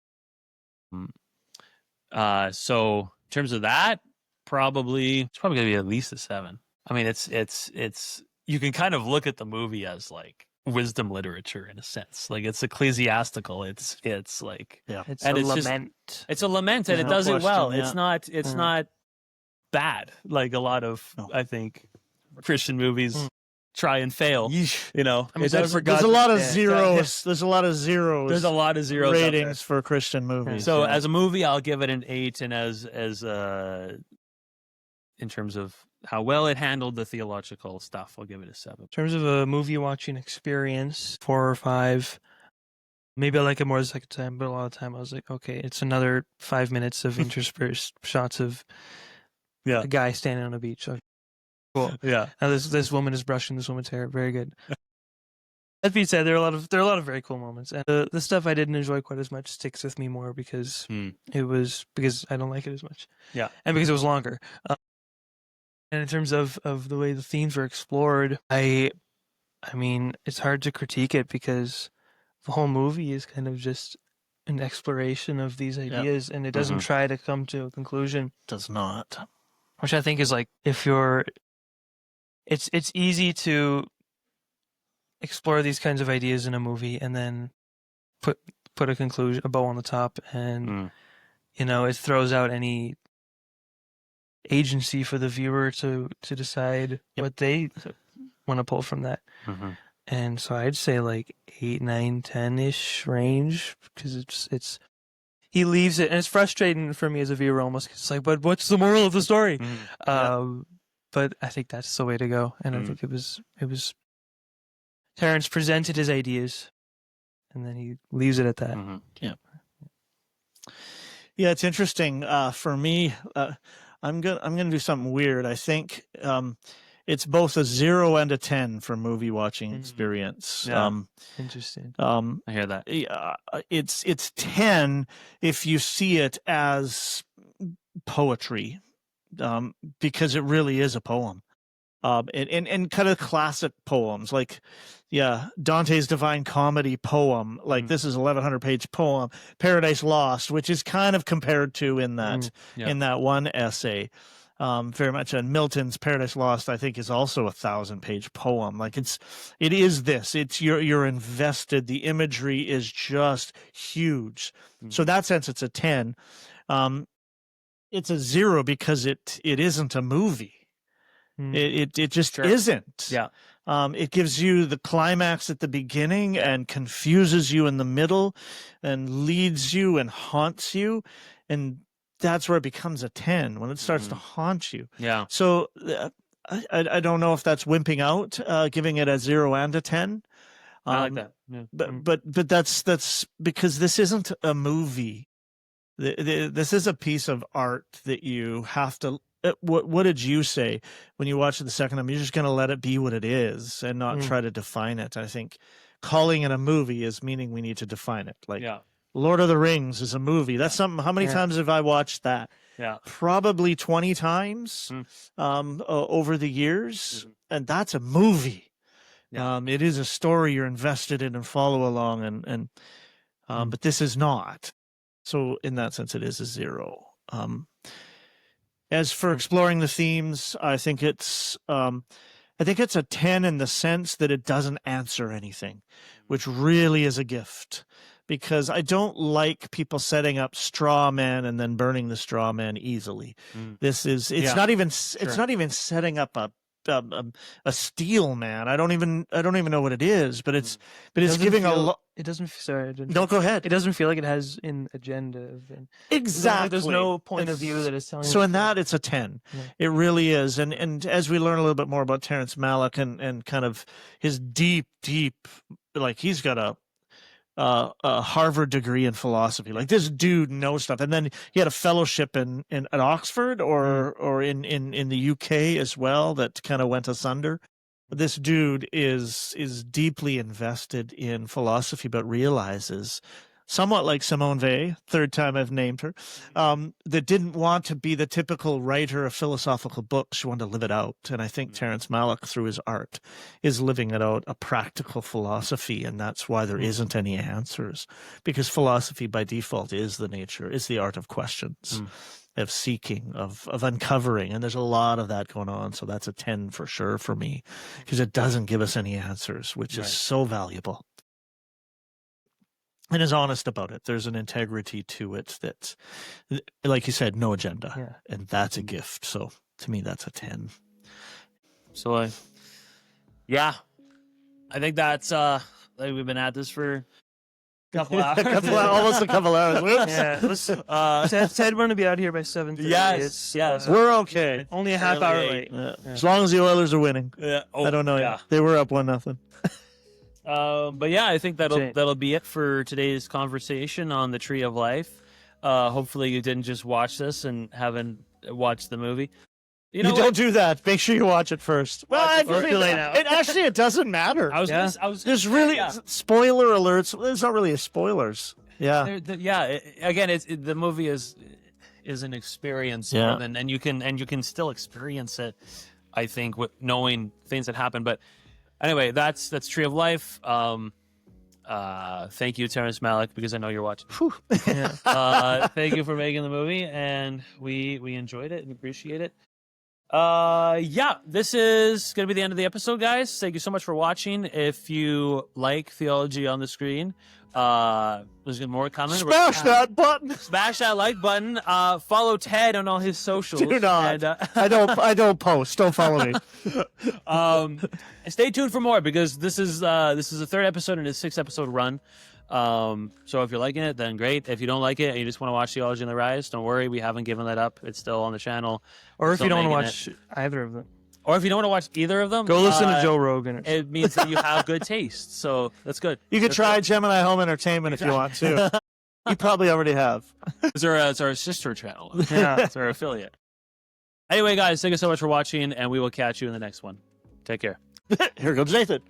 and so in terms of that, it's probably going to be at least a 7. I mean, it's you can kind of look at the movie as like wisdom literature in a sense, like it's ecclesiastical. It's like it's a lament. It's a lament, and it does it well. It's not bad like a lot of I think Christian movies try and fail. I mean, there's a lot of zeros. There's a lot of zeros. There's a lot of zeros ratings for Christian movies. So as a movie, I'll give it an 8, and as in terms of how well it handled the theological stuff, I'll give it a 7. In terms of a movie watching experience, 4 or 5. Maybe I like it more the second time, but a lot of the time I was like, okay, it's another 5 minutes of interspersed shots of a guy standing on a beach. Okay, cool. Yeah. Now this woman is brushing this woman's hair. Very good. That being said, there are a lot of very cool moments, and the stuff I didn't enjoy quite as much sticks with me more because because I don't like it as much. Yeah, and because it was longer. And in terms of the way the themes were explored, I mean, it's hard to critique it because the whole movie is kind of just an exploration of these ideas, and it doesn't try to come to a conclusion. Does not. Which I think is like, it's easy to explore these kinds of ideas in a movie and then put a bow on the top, and it throws out any agency for the viewer to decide what they want to pull from that. And so I'd say like 8, 9, 10-ish range, because it's he leaves it, and it's frustrating for me as a viewer almost. It's like, but what's the moral of the story? But I think that's the way to go, and I think it was Terrence presented his ideas, and then he leaves it at that. Yeah, it's interesting. For me, I'm gonna do something weird. I think it's both a 0 and a 10 for movie watching experience. Interesting. I hear that. It's 10 if you see it as poetry, because it really is a poem. And kind of classic poems, like Dante's Divine Comedy poem, like this is 1,100-page poem, Paradise Lost, which is kind of compared to in that one essay, very much. And Milton's Paradise Lost, I think, is also 1,000-page poem. Like it's you're invested. The imagery is just huge. So in that sense, it's a 10. It's a 0 because it isn't a movie. It just isn't. Yeah. It gives you the climax at the beginning and confuses you in the middle and leads you and haunts you. And that's where it becomes a 10, when it starts to haunt you. Yeah. So I don't know if that's wimping out, giving it a 0 and a 10. I like that. Yeah. But that's because this isn't a movie. This is a piece of art that you have to. What did you say when you watched it the second time? You're just going to let it be what it is and not try to define it. I think calling it a movie is meaning we need to define it. Like Lord of the Rings is a movie. That's something. How many times have I watched that? Yeah, probably 20 times over the years, and that's a movie. It is a story you're invested in and follow along, and but this is not. So in that sense, it is a 0. As for exploring the themes, I think it's a 10 in the sense that it doesn't answer anything, which really is a gift. Because I don't like people setting up straw men and then burning the straw man easily. It's not even setting up a steel man. I don't even know what it is, but it's giving a lot. It doesn't. Sorry, no, go ahead. It doesn't feel like it has an agenda. Exactly. There's no point of view that is telling. So in that, it's a 10. Yeah. It really is. And as we learn a little bit more about Terrence Malick and kind of his deep, like he's got a Harvard degree in philosophy. Like this dude knows stuff, and then he had a fellowship at Oxford or in the UK as well that kind of went asunder. This dude is deeply invested in philosophy, but realizes, somewhat like Simone Weil, third time I've named her, that didn't want to be the typical writer of philosophical books. She wanted to live it out. And I think Terrence Malick, through his art, is living it out, a practical philosophy. And that's why there isn't any answers, because philosophy by default is the art of questions, of seeking, of uncovering. And there's a lot of that going on. So that's a 10 for sure for me, because it doesn't give us any answers, which is so valuable. And is honest about it. There's an integrity to it that, like you said, no agenda. And that's a gift. So to me, that's a 10. So, I think that's, like we've been at this for a couple hours. Almost a couple hours. Whoops. Yeah. Ted, we're going to be out here by 7:30. Yes. We're okay. Only a half hour late. Yeah. As long as the Oilers are winning. Yeah. I don't know yet. They were up 1-0. But yeah, I think that'll be it for today's conversation on the Tree of Life. Hopefully you didn't just watch this and haven't watched the movie. You don't do that. Make sure you watch it first. Well, it doesn't matter. There's really spoiler alerts. There's not really spoilers. Yeah. Again, the movie is an experience, and you can still experience it. I think with knowing things that happen, but. Anyway, that's Tree of Life. Thank you, Terrence Malick, because I know you're watching. Thank you for making the movie, and we enjoyed it and appreciate it. This is going to be the end of the episode, guys. Thank you so much for watching. If you like Theology on the Screen, there's more coming. Smash that button. Smash that like button. Follow Ted on all his socials. Do not. And, I don't post. Don't follow me. And stay tuned for more, because this is the third episode in a 6-episode run. So if you're liking it, then great. If you don't like it and you just want to watch Theology on the Rise, don't worry, we haven't given that up. It's still on the channel. Or if you don't want to watch either of them. Or if you don't want to watch either of them, go listen to Joe Rogan. It means that you have good taste, so that's good. You could try Gemini Home Entertainment if you want to. You probably already have. It's our sister channel. Yeah, it's our affiliate. Anyway, guys, thank you so much for watching, and we will catch you in the next one. Take care. Here comes Nathan.